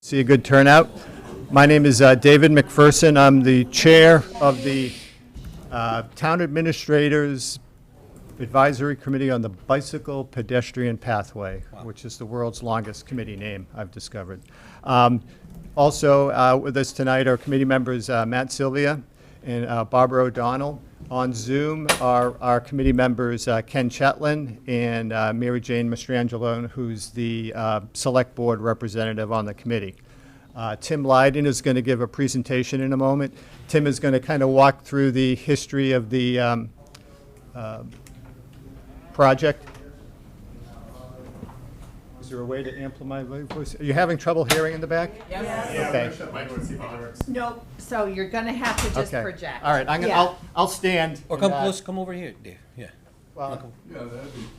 See a good turnout. My name is David McPherson. I'm the chair of the Town Administrators Advisory Committee on the Bicycle Pedestrian Pathway, which is the world's longest committee name, I've discovered. Also with us tonight are committee members Matt Sylvia and Barbara O'Donnell. On Zoom are our committee members Ken Chetlin and Mary Jane Mastrangelo, who's the select board representative on the committee. Tim Lydon is going to give a presentation in a moment. Tim is going to kind of walk through the history of the project. Is there a way to amplify my voice? Are you having trouble hearing in the back? Yes. Yeah, okay. No, so you're gonna have to just project. All right, I'll stand. Or come close, come over here, Dave. Yeah. Well,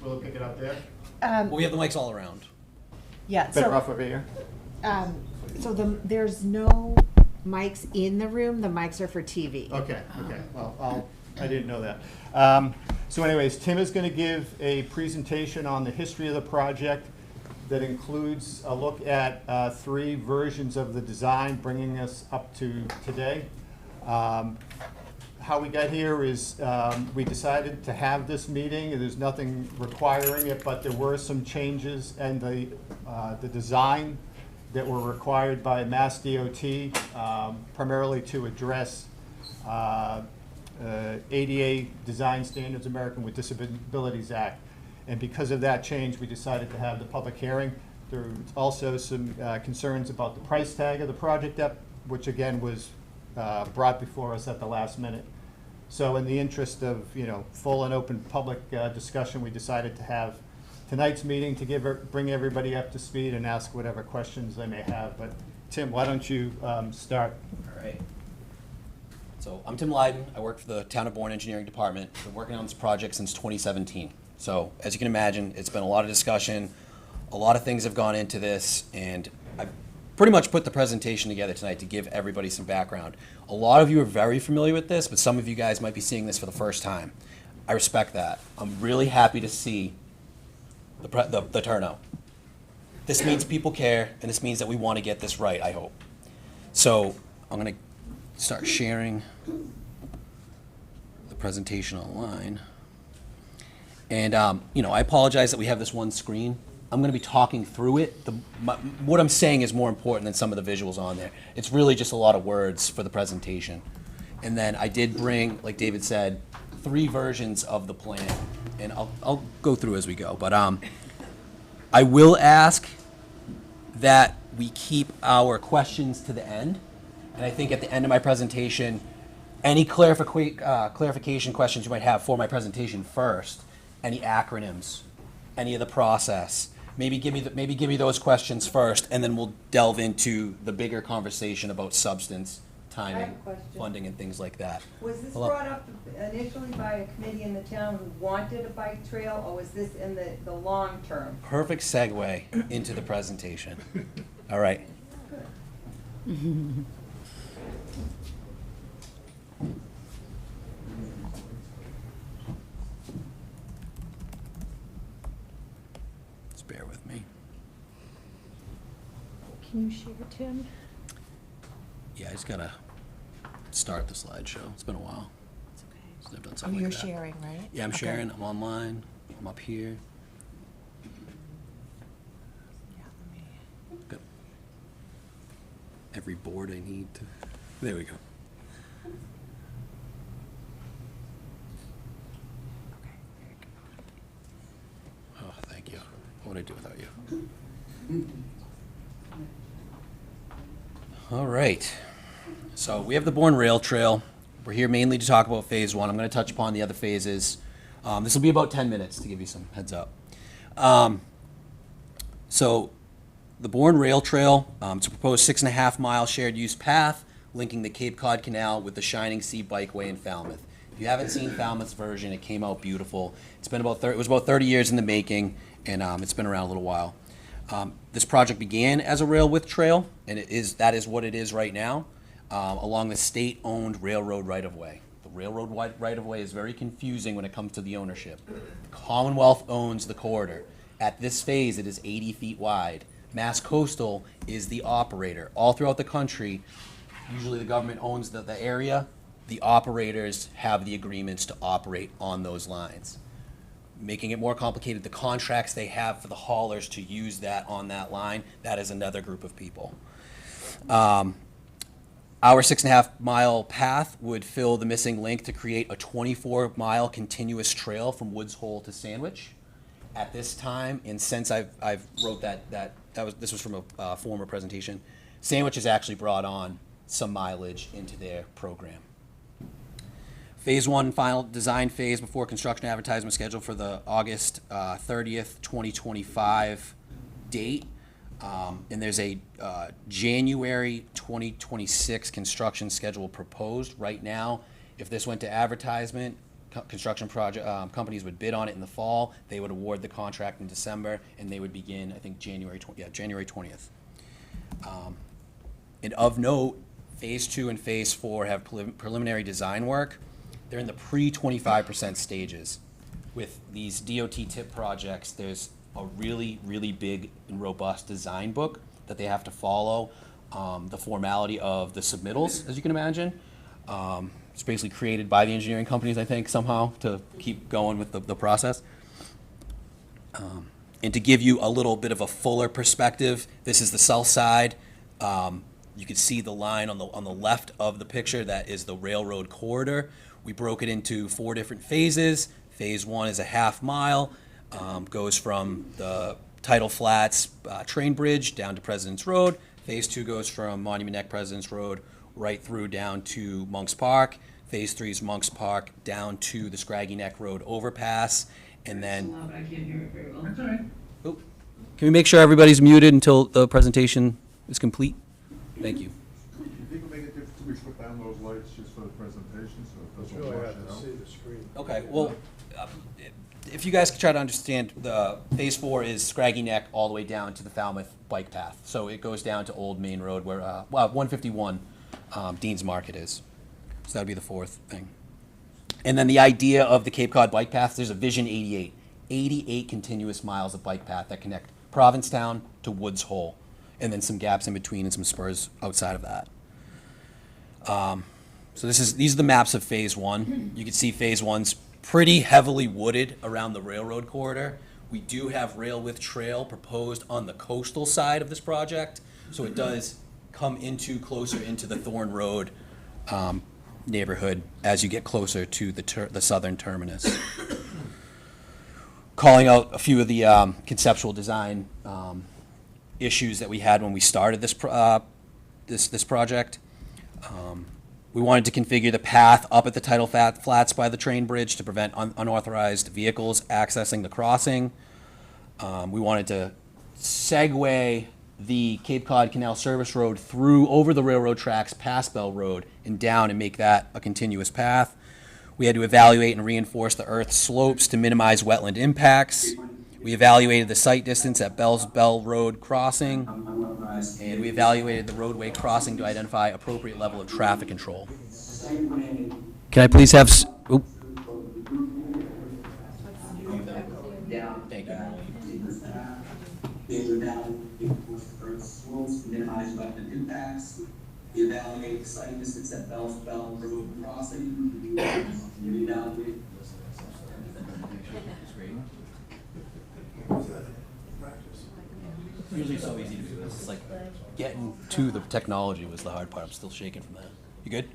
will it pick it up there? Well, we have the mics all around. Yeah, Better off over here. There's no mics in the room, the mics are for TV. Okay. Well, I didn't know that. So anyways, Tim is going to give a presentation on the history of the project that includes a look at 3 versions of the design, bringing us up to today. How we got here is we decided to have this meeting, and there's nothing requiring it, but there were some changes in the design that were required by Mass DOT, primarily to address ADA Design Standards, American with Disabilities Act. And because of that change, we decided to have the public hearing. There was also some concerns about the price tag of the project, which again was brought before us at the last minute. So in the interest of full and open public discussion, we decided to have tonight's meeting to bring everybody up to speed and ask whatever questions they may have. But Tim, why don't you start? All right. So I'm Tim Lydon. I work for the Town of Bourne Engineering Department. Been working on this project since 2017. So as you can imagine, it's been a lot of discussion. A lot of things have gone into this, and I've pretty much put the presentation together tonight to give everybody some background. A lot of you are very familiar with this, but some of you guys might be seeing this for the first time. I respect that. I'm really happy to see the turnout. This means people care, and this means that we want to get this right, I hope. So I'm going to start sharing the presentation online. And, I apologize that we have this one screen. I'm going to be talking through it. What I'm saying is more important than some of the visuals on there. It's really just a lot of words for the presentation. And then I did bring, like David said, 3 versions of the plan. And I'll go through as we go. But I will ask that we keep our questions to the end. And I think at the end of my presentation, any clarification questions you might have for my presentation first, any acronyms, any of the process, maybe give me those questions first, and then we'll delve into the bigger conversation about substance, timing, funding, and things like that. Was this brought up initially by a committee in the town who wanted a bike trail, or was this in the long term? Perfect segue into the presentation. All right. Just bear with me. Can you share, Tim? Yeah, I just gotta start the slideshow. It's been a while. It's okay. Since I've done something You're like that. sharing, right? Yeah, I'm Okay. sharing. I'm online. I'm up here. Yeah, let me. Got every board I need to. There we go. Okay, very good. Oh, thank you. What would I do without you? All right. So we have the Bourne Rail Trail. We're here mainly to talk about phase 1. I'm going to touch upon the other phases. This will be about 10 minutes to give you some heads up. So the Bourne Rail Trail, it's a proposed 6.5-mile shared use path linking the Cape Cod Canal with the Shining Sea Bikeway in Falmouth. If you haven't seen Falmouth's version, it came out beautiful. It's been it was about 30 years in the making, and it's been around a little while. This project began as a rail width trail, and that is what it is right now, along the state-owned railroad right-of-way. The railroad right-of-way is very confusing when it comes to the ownership. The Commonwealth owns the corridor. At this phase, it is 80 feet wide. Mass Coastal is the operator. All throughout the country, usually the government owns the area. The operators have the agreements to operate on those lines. Making it more complicated, the contracts they have for the haulers to use that on that line, that is another group of people. Our 6.5-mile path would fill the missing link to create a 24-mile continuous trail from Woods Hole to Sandwich. At this time, and since I've wrote this was from a former presentation, Sandwich has actually brought on some mileage into their program. Phase 1 final design phase before construction advertisement scheduled for the August 30th, 2025 date. And there's a January 2026 construction schedule proposed right now. If this went to advertisement, construction project companies would bid on it in the fall. They would award the contract in December, and they would begin, I think, January 20th. And of note, Phase 2 and Phase 4 have preliminary design work. They're in the pre-25% stages. With these DOT tip projects, there's a really, really big and robust design book that they have to follow. The formality of the submittals, as you can imagine. It's basically created by the engineering companies, I think, somehow, to keep going with the process. And to give you a little bit of a fuller perspective, this is the south side. You can see the line on the left of the picture. That is the railroad corridor. We broke it into 4 different phases. Phase 1 is a half mile, goes from the Tidal Flats train bridge down to President's Road. Phase 2 goes from Monument Neck, President's Road, right through down to Monk's Park. Phase 3 is Monk's Park down to the Scraggy Neck Road overpass. And then, I can't hear it very well. That's all right. oh, can we make sure everybody's muted until the presentation is complete? Thank you. Do you think it'll make a difference if we put down those lights just for the presentation, so it doesn't Really wash have it to out? see the screen. Okay, well, if you guys could try to understand, the Phase 4 is Scraggy Neck all the way down to the Falmouth bike path. So it goes down to Old Main Road where, 151 Dean's Market is. So that would be the 4th thing. And then the idea of the Cape Cod bike path, there's a Vision 88. 88 continuous miles of bike path that connect Provincetown to Woods Hole. And then some gaps in between and some spurs outside of that. So these are the maps of Phase 1. You can see Phase 1's pretty heavily wooded around the railroad corridor. We do have rail with trail proposed on the coastal side of this project, so it does come closer into the Thorn Road neighborhood as you get closer to the southern terminus. Calling out a few of the conceptual design issues that we had when we started this project. We wanted to configure the path up at the Tidal Flats by the train bridge to prevent unauthorized vehicles accessing the crossing. We wanted to segue the Cape Cod Canal Service Road over the railroad tracks past Bell Road and down and make that a continuous path. We had to evaluate and reinforce the earth slopes to minimize wetland impacts. We evaluated the site distance at Bell Road crossing, and we evaluated the roadway crossing to identify appropriate level of traffic control. Can I please have, oop. Thank you. Evaluate the site distance at Bell Road crossing. Evaluate. Usually so easy to do this. It's like getting to the technology was the hard part. I'm still shaking from that. You good?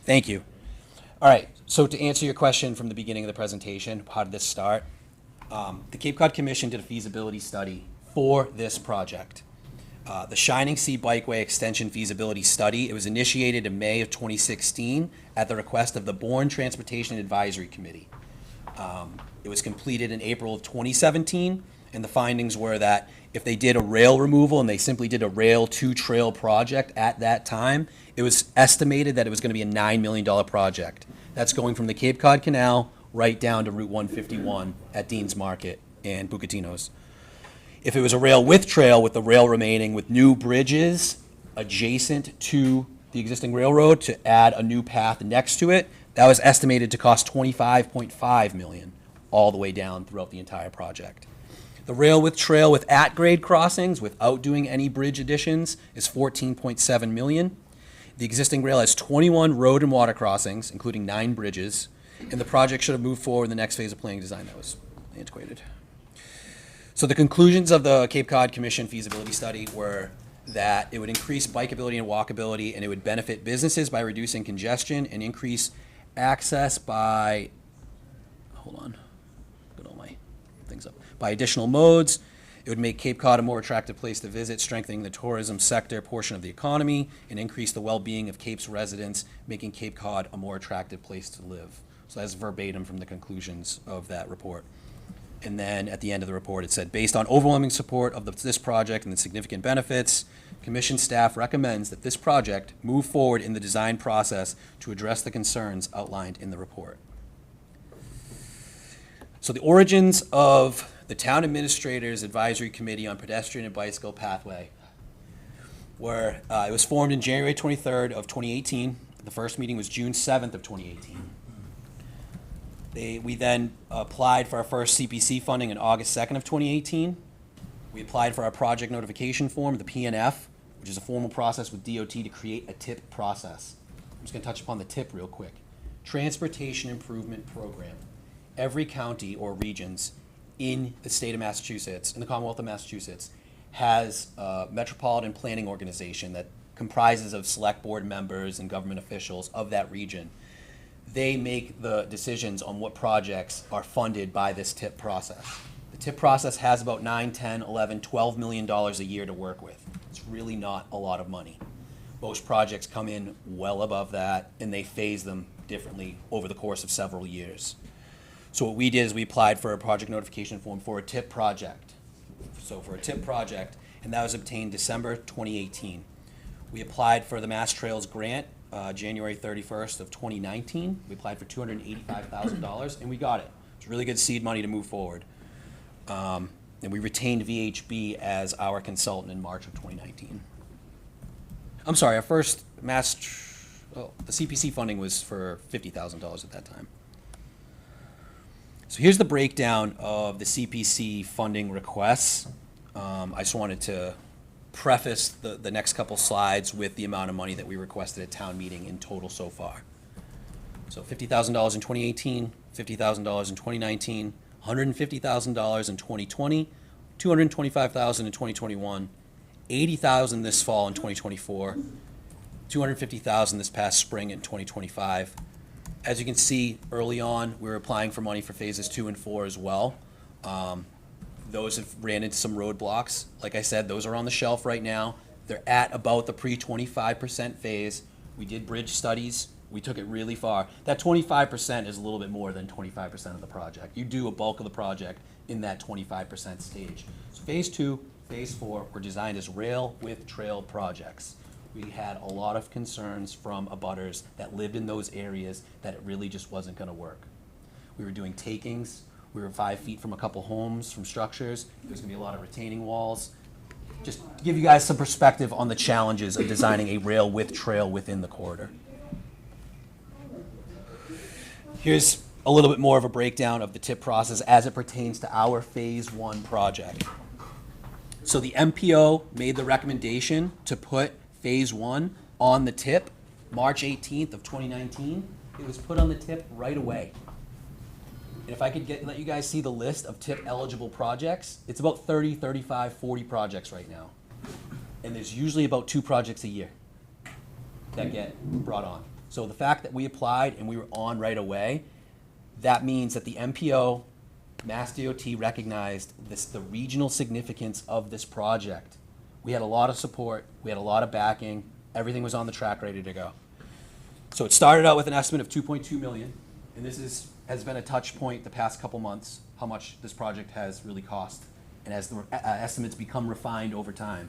Thank you. All right, so to answer your question from the beginning of the presentation, how did this start? The Cape Cod Commission did a feasibility study for this project. The Shining Sea Bikeway Extension Feasibility Study, it was initiated in May of 2016 at the request of the Bourne Transportation Advisory Committee. It was completed in April of 2017, and the findings were that if they did a rail removal and they simply did a rail to trail project at that time, it was estimated that it was going to be a $9 million project. That's going from the Cape Cod Canal right down to Route 151 at Dean's Market and Bucatino's. If it was a rail with trail, with the rail remaining with new bridges adjacent to the existing railroad to add a new path next to it, that was estimated to cost $25.5 million all the way down throughout the entire project. The rail with trail with at-grade crossings without doing any bridge additions is 14.7 million. The existing rail has 21 road and water crossings, including 9 bridges, and the project should have moved forward in the next phase of planning design. That was antiquated. So the conclusions of the Cape Cod Commission feasibility study were that it would increase bikeability and walkability, and it would benefit businesses by reducing congestion and increase access by, hold on, get all my things up, by additional modes. It would make Cape Cod a more attractive place to visit, strengthening the tourism sector portion of the economy, and increase the well-being of Cape's residents, making Cape Cod a more attractive place to live. So that's verbatim from the conclusions of that report. And then at the end of the report, it said, based on overwhelming support of this project and the significant benefits, Commission staff recommends that this project move forward in the design process to address the concerns outlined in the report. So the origins of the Town Administrator's Advisory Committee on Pedestrian and Bicycle Pathway were, it was formed in January 23rd of 2018. The first meeting was June 7th of 2018. We then applied for our first CPC funding in August 2nd of 2018. We applied for our project notification form, the PNF, which is a formal process with DOT to create a TIP process. I'm just going to touch upon the TIP real quick. Transportation Improvement Program. Every county or regions in the state of Massachusetts, in the Commonwealth of Massachusetts, has a metropolitan planning organization that comprises of select board members and government officials of that region. They make the decisions on what projects are funded by this TIP process. The TIP process has about 9, 10, 11, $12 million a year to work with. It's really not a lot of money. Most projects come in well above that, and they phase them differently over the course of several years. So what we did is we applied for a project notification form for a TIP project. So for a TIP project, and that was obtained December 2018. We applied for the Mass Trails grant January 31st of 2019. We applied for $285,000, and we got it. It's really good seed money to move forward. And we retained VHB as our consultant in March of 2019. I'm sorry, our first the CPC funding was for $50,000 at that time. So here's the breakdown of the CPC funding requests. I just wanted to preface the next couple slides with the amount of money that we requested at town meeting in total so far. So $50,000 in 2018, $50,000 in 2019, $150,000 in 2020, $225,000 in 2021, $80,000 this fall in 2024, $250,000 this past spring in 2025. As you can see, early on, we were applying for money for phases 2 and 4 as well. Those have ran into some roadblocks. Like I said, those are on the shelf right now. They're at about the pre-25% phase. We did bridge studies. We took it really far. That 25% is a little bit more than 25% of the project. You do a bulk of the project in that 25% stage. So phase 2, phase 4 were designed as rail with trail projects. We had a lot of concerns from abutters that lived in those areas that it really just wasn't going to work. We were doing takings. We were 5 feet from a couple homes, from structures. There's going to be a lot of retaining walls. Just to give you guys some perspective on the challenges of designing a rail with trail within the corridor. Here's a little bit more of a breakdown of the TIP process as it pertains to our phase 1 project. So the MPO made the recommendation to put phase 1 on the TIP March 18th of 2019. It was put on the TIP right away. And if I could let you guys see the list of TIP eligible projects, it's about 30, 35, 40 projects right now. And there's usually about 2 projects a year that get brought on. So the fact that we applied and we were on right away, that means that the MPO, Mass DOT, recognized the regional significance of this project. We had a lot of support, we had a lot of backing, everything was on the track ready to go. So it started out with an estimate of $2.2 million, and this has been a touch point the past couple months, how much this project has really cost, and as the estimates become refined over time.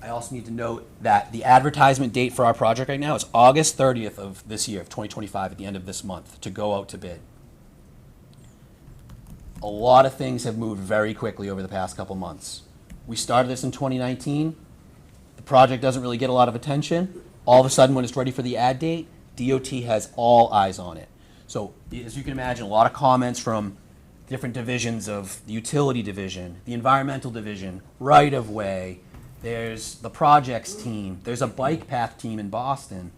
I also need to note that the advertisement date for our project right now is August 30th of this year, of 2025, at the end of this month, to go out to bid. A lot of things have moved very quickly over the past couple months. We started this in 2019. The project doesn't really get a lot of attention. All of a sudden, when it's ready for the ad date, DOT has all eyes on it. So as you can imagine, a lot of comments from different divisions of the utility division, the environmental division, right-of-way. There's the projects team. There's a bike path team in Boston.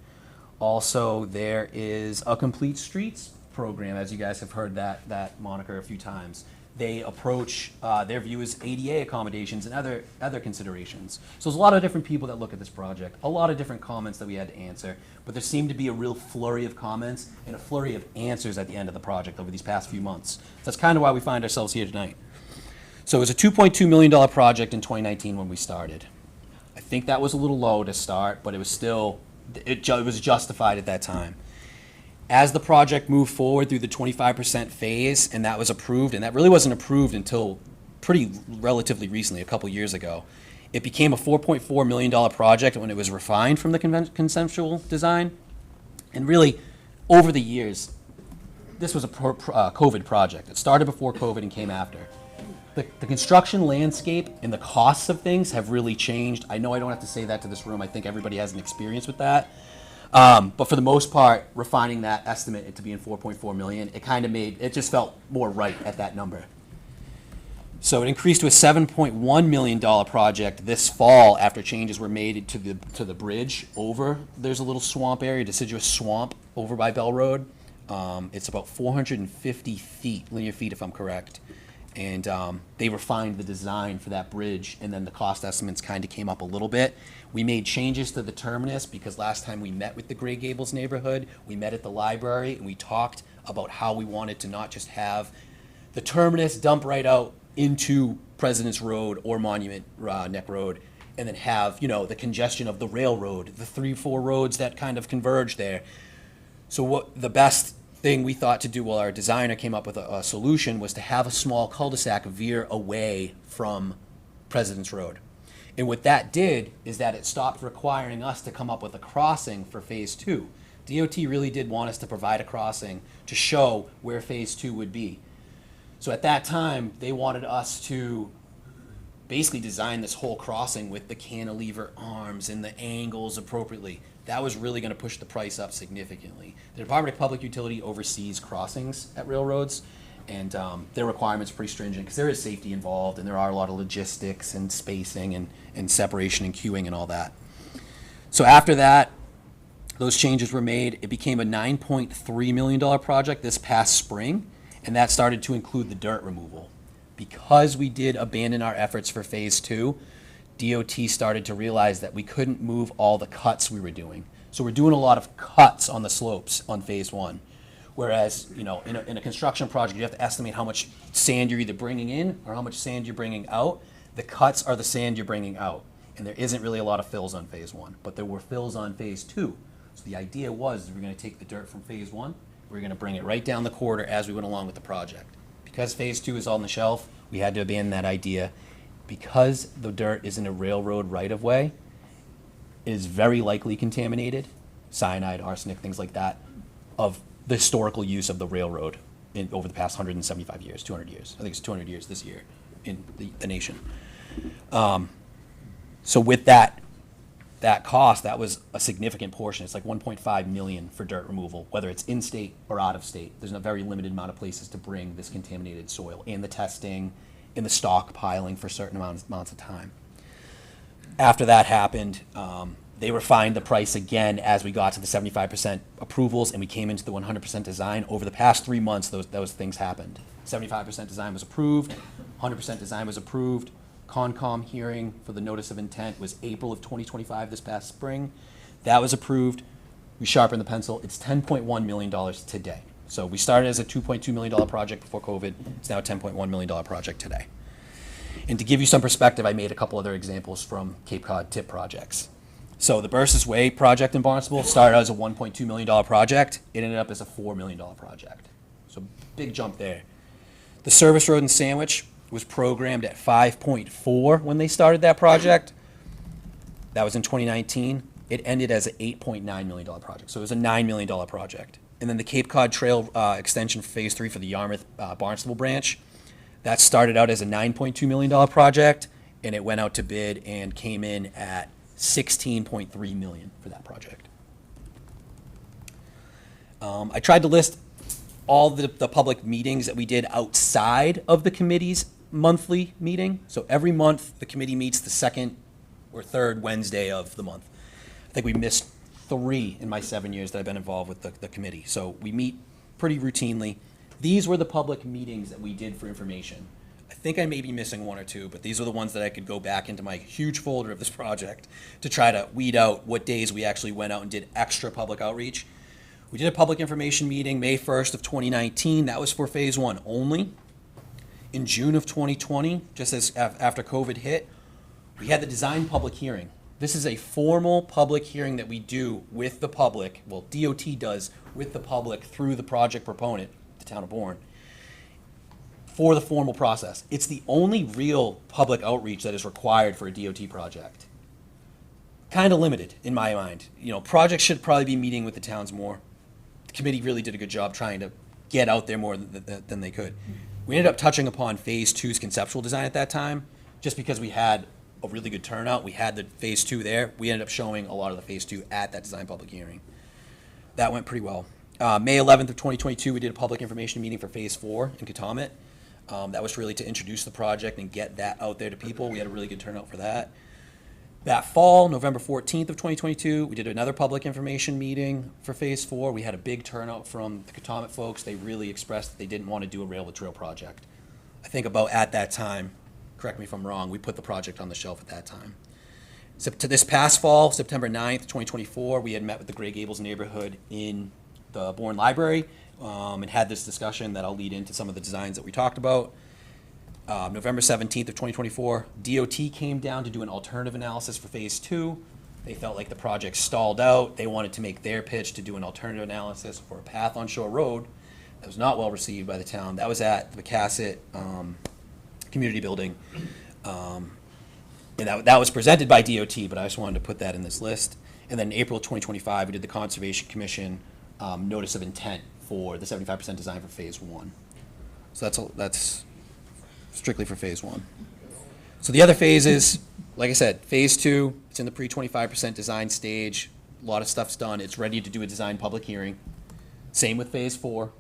Also, there is a complete streets program, as you guys have heard that moniker a few times. They approach, their view is ADA accommodations and other considerations. So there's a lot of different people that look at this project, a lot of different comments that we had to answer, but there seemed to be a real flurry of comments and a flurry of answers at the end of the project over these past few months. That's kind of why we find ourselves here tonight. So it was a $2.2 million project in 2019 when we started. I think that was a little low to start, but it was still, it was justified at that time. As the project moved forward through the 25% phase, and that was approved, and that really wasn't approved until pretty relatively recently, a couple years ago, it became a $4.4 million project when it was refined from the conceptual design. And really, over the years, this was a COVID project. It started before COVID and came after. The construction landscape and the costs of things have really changed. I know I don't have to say that to this room. I think everybody has an experience with that. But for the most part, refining that estimate to being 4.4 million, it just felt more right at that number. So it increased to a $7.1 million project this fall after changes were made to the bridge over. There's a little swamp area, deciduous swamp over by Bell Road. It's about 450 feet, linear feet if I'm correct. And they refined the design for that bridge, and then the cost estimates kind of came up a little bit. We made changes to the terminus because last time we met with the Gray Gables neighborhood, we met at the library, and we talked about how we wanted to not just have the terminus dump right out into President's Road or Monument Neck Road, and then have, the congestion of the railroad, the 3-4 roads that kind of converge there. So what the best thing we thought to do while our designer came up with a solution was to have a small cul-de-sac veer away from President's Road. And what that did is that it stopped requiring us to come up with a crossing for phase 2. DOT really did want us to provide a crossing to show where phase 2 would be. So at that time, they wanted us to basically design this whole crossing with the cantilever arms and the angles appropriately. That was really going to push the price up significantly. The Department of Public Utility oversees crossings at railroads, and their requirements are pretty stringent because there is safety involved, and there are a lot of logistics and spacing and separation and queuing and all that. So after that, those changes were made. It became a $9.3 million project this past spring, and that started to include the dirt removal. Because we did abandon our efforts for phase 2, DOT started to realize that we couldn't move all the cuts we were doing. So we're doing a lot of cuts on the slopes on phase 1. Whereas, in a construction project, you have to estimate how much sand you're either bringing in or how much sand you're bringing out. The cuts are the sand you're bringing out. And there isn't really a lot of fills on phase 1, but there were fills on phase 2. So the idea was we're going to take the dirt from phase 1, we're going to bring it right down the corridor as we went along with the project. Because phase 2 is on the shelf, we had to abandon that idea. Because the dirt is in a railroad right-of-way, it is very likely contaminated, cyanide, arsenic, things like that, of the historical use of the railroad over the past 175 years, 200 years. I think it's 200 years this year in the nation. So with that cost, that was a significant portion. It's like $1.5 million for dirt removal, whether it's in-state or out-of-state. There's a very limited amount of places to bring this contaminated soil, and the testing, and the stockpiling for certain amounts of time. After that happened, they refined the price again as we got to the 75% approvals, and we came into the 100% design. Over the past 3 months, those things happened. 75% design was approved, 100% design was approved. Concom hearing for the notice of intent was April of 2025, this past spring. That was approved. We sharpened the pencil. It's $10.1 million today. So we started as a $2.2 million project before COVID. It's now a $10.1 million project today. And to give you some perspective, I made a couple other examples from Cape Cod TIP projects. So the Bursis Way project in Barnstable started out as a $1.2 million project. It ended up as a $4 million project. So big jump there. The service road in Sandwich was programmed at 5.4 when they started that project. That was in 2019. It ended as an $8.9 million project. So it was a $9 million project. And then the Cape Cod Trail extension for phase 3 for the Yarmouth Barnstable branch, that started out as a $9.2 million project, and it went out to bid and came in at $16.3 million for that project. I tried to list all the public meetings that we did outside of the committee's monthly meeting. So every month, the committee meets the second or third Wednesday of the month. I think we missed 3 in my 7 years that I've been involved with the committee. So we meet pretty routinely. These were the public meetings that we did for information. I think I may be missing 1 or 2, but these are the ones that I could go back into my huge folder of this project to try to weed out what days we actually went out and did extra public outreach. We did a public information meeting May 1st of 2019. That was for phase 1 only. In June of 2020, just as after COVID hit, we had the design public hearing. This is a formal public hearing that we do with the public, well, DOT does with the public through the project proponent, the town of Bourne, for the formal process. It's the only real public outreach that is required for a DOT project. Kind of limited in my mind. You know, projects should probably be meeting with the towns more. The committee really did a good job trying to get out there more than they could. We ended up touching upon phase 2's conceptual design at that time, just because we had a really good turnout. We had the phase 2 there. We ended up showing a lot of the phase 2 at that design public hearing. That went pretty well. May 11th of 2022, we did a public information meeting for phase 4 in Katomet. That was really to introduce the project and get that out there to people. We had a really good turnout for that. That fall, November 14th of 2022, we did another public information meeting for phase 4. We had a big turnout from the Katomet folks. They really expressed that they didn't want to do a rail to trail project. I think about at that time, correct me if I'm wrong, we put the project on the shelf at that time. So to this past fall, September 9th, 2024, we had met with the Gray Gables neighborhood in the Bourne Library and had this discussion that'll lead into some of the designs that we talked about. November 17th of 2024, DOT came down to do an alternative analysis for phase 2. They felt like the project stalled out. They wanted to make their pitch to do an alternative analysis for a path on Shore Road. That was not well received by the town. That was at the Bacassett Community Building. And that was presented by DOT, but I just wanted to put that in this list. And then in April 2025, we did the Conservation Commission notice of intent for the 75% design for phase 1. So that's strictly for phase 1. So the other phases, like I said, phase 2, it's in the pre-25% design stage. A lot of stuff's done. It's ready to do a design public hearing. Same with phase 4.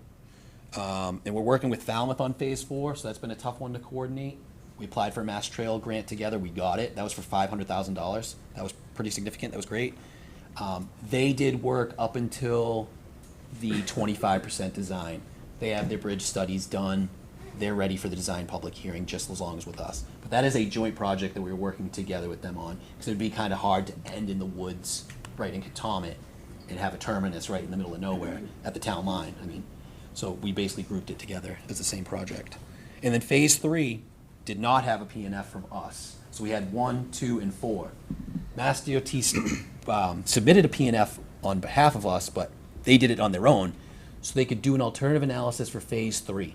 And we're working with Falmouth on phase 4, so that's been a tough one to coordinate. We applied for a Mass Trail grant together. We got it. That was for $500,000. That was pretty significant. That was great. They did work up until the 25% design. They have their bridge studies done. They're ready for the design public hearing just as long as with us. But that is a joint project that we're working together with them on, because it would be kind of hard to end in the woods right in Katomet and have a terminus right in the middle of nowhere at the town line. I mean, so we basically grouped it together as the same project. And then phase 3 did not have a P&F from us. So we had 1, 2, and 4. Mass DOT submitted a P&F on behalf of us, but they did it on their own, so they could do an alternative analysis for phase 3.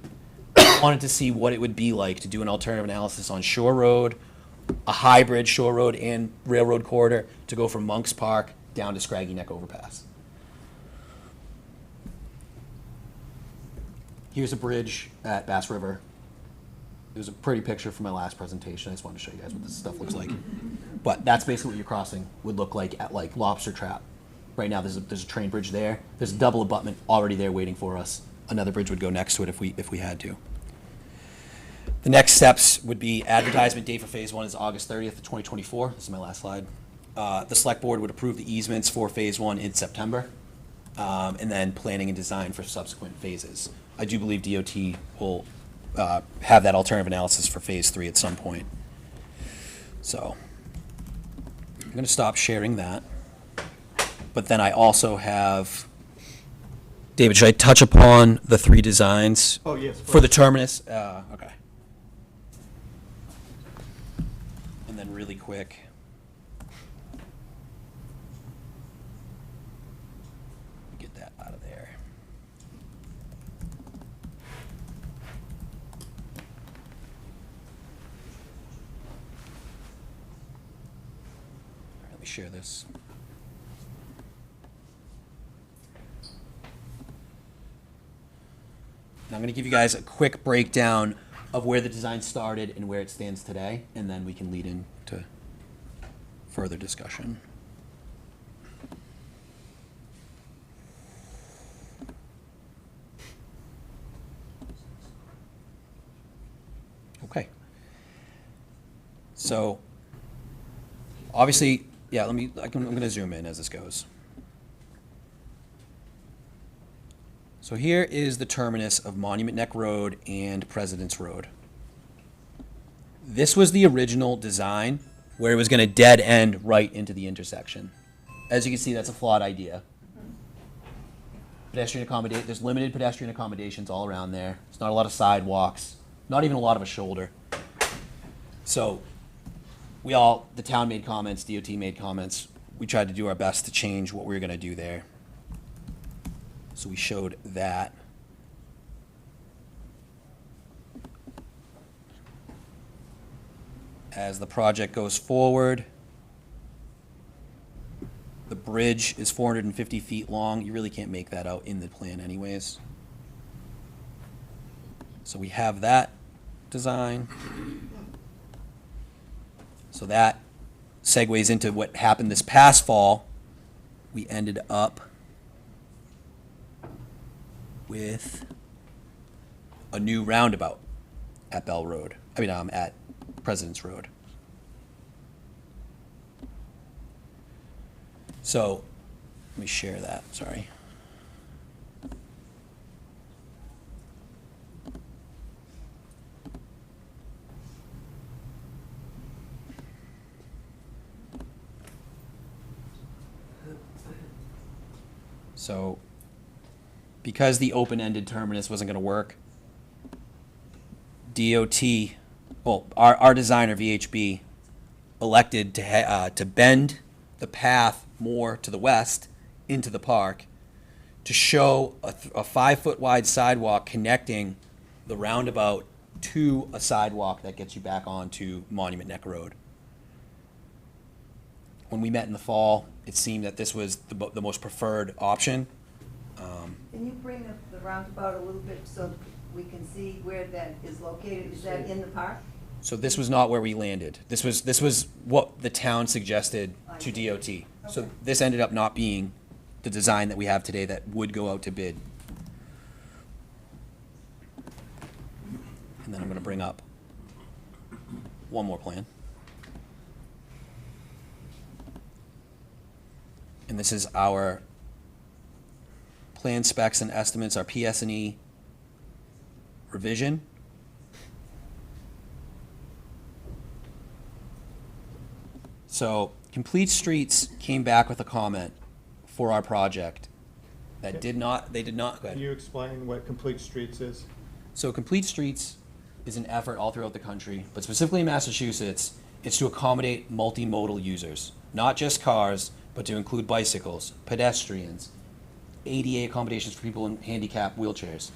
Wanted to see what it would be like to do an alternative analysis on Shore Road, a hybrid Shore Road and railroad corridor to go from Monk's Park down to Scraggy Neck Overpass. Here's a bridge at Bass River. It was a pretty picture from my last presentation. I just wanted to show you guys what this stuff looks like. But that's basically what your crossing would look like at like Lobster Trap. Right now there's a train bridge there. There's a double abutment already there waiting for us. Another bridge would go next to it if we had to. The next steps would be advertisement date for phase 1 is August 30th of 2024. This is my last slide. The select board would approve the easements for phase 1 in September, and then planning and design for subsequent phases. I do believe DOT will have that alternative analysis for phase 3 at some point. So I'm going to stop sharing that. But then I also have, David, should I touch upon the 3 designs? Oh, yes. For the terminus? Okay. And then really quick. Get that out of there. All right, let me share this. Now I'm going to give you guys a quick breakdown of where the design started and where it stands today, and then we can lead into further discussion. So, obviously, yeah, I'm gonna zoom in as this goes. So here is the terminus of Monument Neck Road and President's Road. This was the original design where it was gonna dead end right into the intersection. As you can see, that's a flawed idea. There's limited pedestrian accommodations all around there. There's not a lot of sidewalks, not even a lot of a shoulder. So the town made comments, DOT made comments. We tried to do our best to change what we were gonna do there. So we showed that. As the project goes forward, the bridge is 450 feet long. You really can't make that out in the plan anyways. So we have that design. So that segues into what happened this past fall. We ended up with a new roundabout at Bell Road. At President's Road. So, let me share that, sorry. So, because the open-ended terminus wasn't going to work, our designer, VHB, elected to bend the path more to the west into the park to show a 5-foot wide sidewalk connecting the roundabout to a sidewalk that gets you back onto Monument Neck Road. When we met in the fall, it seemed that this was the most preferred option. Can you bring up the roundabout a little bit so we can see where that is located? Is that in the park? So this was not where we landed. This was what the town suggested to DOT. So Okay. this ended up not being the design that we have today that would go out to bid. And then I'm gonna bring up one more plan. And this is our plan specs and estimates, our PS&E revision. So, Complete Streets came back with a comment for our project that they did not, go Can ahead. you explain what Complete Streets is? So Complete Streets is an effort all throughout the country, but specifically in Massachusetts, it's to accommodate multimodal users, not just cars, but to include bicycles, pedestrians, ADA accommodations for people in handicap wheelchairs.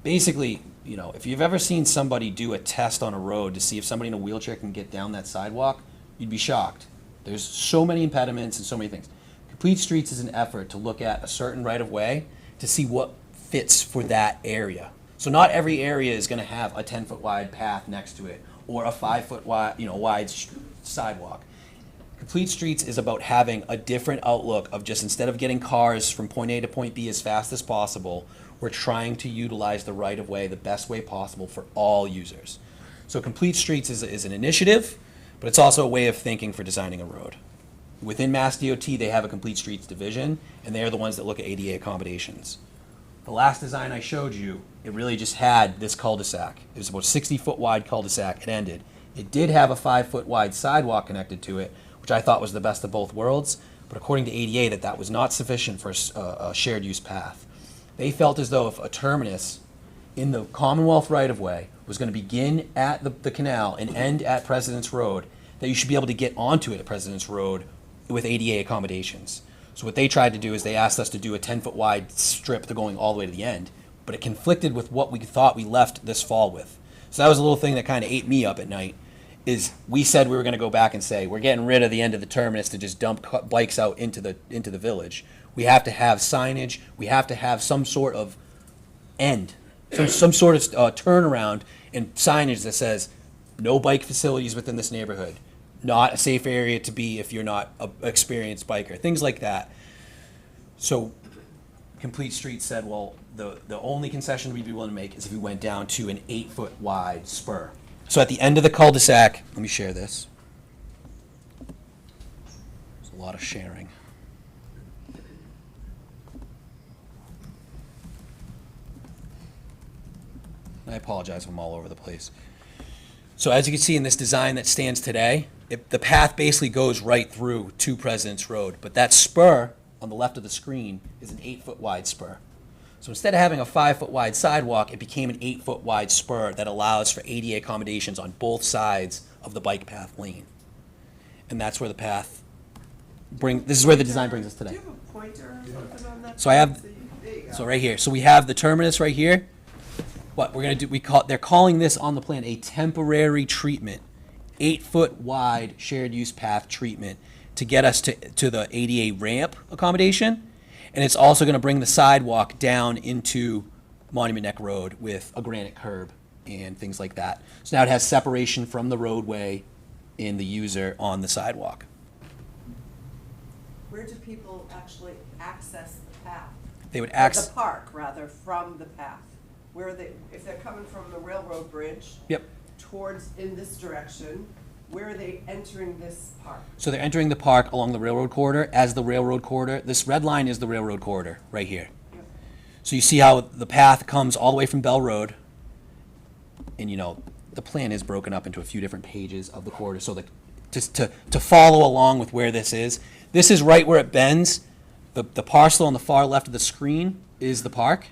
Basically, if you've ever seen somebody do a test on a road to see if somebody in a wheelchair can get down that sidewalk, you'd be shocked. There's so many impediments and so many things. Complete Streets is an effort to look at a certain right-of-way to see what fits for that area. So not every area is gonna have a 10-foot wide path next to it or a 5-foot wide sidewalk. Complete Streets is about having a different outlook of just instead of getting cars from point A to point B as fast as possible, we're trying to utilize the right-of-way the best way possible for all users. So Complete Streets is an initiative, but it's also a way of thinking for designing a road. Within Mass DOT, they have a Complete Streets division, and they are the ones that look at ADA accommodations. The last design I showed you, it really just had this cul-de-sac. It was about 60-foot wide cul-de-sac. It ended. It did have a 5-foot wide sidewalk connected to it, which I thought was the best of both worlds, but according to ADA, that was not sufficient for a shared use path. They felt as though if a terminus in the Commonwealth right-of-way was going to begin at the canal and end at President's Road, that you should be able to get onto it at President's Road with ADA accommodations. So what they tried to do is they asked us to do a 10-foot wide strip to going all the way to the end, but it conflicted with what we thought we left this fall with. So that was a little thing that kind of ate me up at night, is we said we were going to go back and say, we're getting rid of the end of the terminus to just dump bikes out into the village. We have to have signage, we have to have some sort of end, some sort of turnaround and signage that says, no bike facilities within this neighborhood, not a safe area to be if you're not an experienced biker, things like that. So Complete Streets said, well, the only concession we'd be willing to make is if we went down to an 8-foot wide spur. So at the end of the cul-de-sac, let me share this. lot of sharing. I apologize if I'm all over the place. So as you can see in this design that stands today, the path basically goes right through to President's Road, but that spur on the left of the screen is an 8-foot wide spur. So instead of having a 5-foot wide sidewalk, it became an 8-foot wide spur that allows for ADA accommodations on both sides of the bike path lane. And that's where the path this is where the design brings us today. Do you have a pointer or something on that? So I have, There you go. so right here, so we have the terminus right here. What we're gonna do, they're calling this on the plan a temporary treatment, 8-foot wide shared use path treatment to get us to the ADA ramp accommodation. And it's also gonna bring the sidewalk down into Monument Neck Road with a granite curb and things like that. So now it has separation from the roadway and the user on the sidewalk. Where do people actually access the path? They would Or access, the park, rather, from the path? Where are they, if they're coming from the railroad bridge yep. towards, in this direction, where are they entering this park? So they're entering the park along the railroad corridor. As the railroad corridor, this red line is the railroad corridor right here. Yep. So you see how the path comes all the way from Bell Road. And you know, the plan is broken up into a few different pages of the corridor. So that just to follow along with where this is right where it bends. The parcel on the far left of the screen is the park.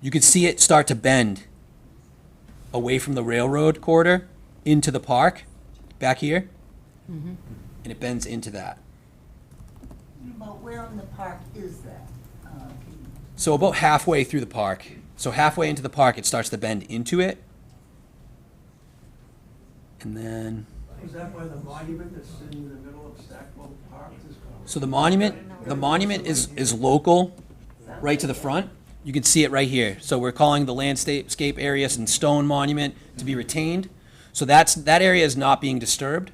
You can see it start to bend away from the railroad corridor into the park, back here. And it bends into that. But where in the park is that? So about halfway through the park, so halfway into the park, it starts to bend into it. And then, Is that why the monument that's in the middle of Stackwell Park is called? so the monument is local, right to the front. You can see it right here. So we're calling the landscape area and stone monument to be retained. So that area is not being disturbed.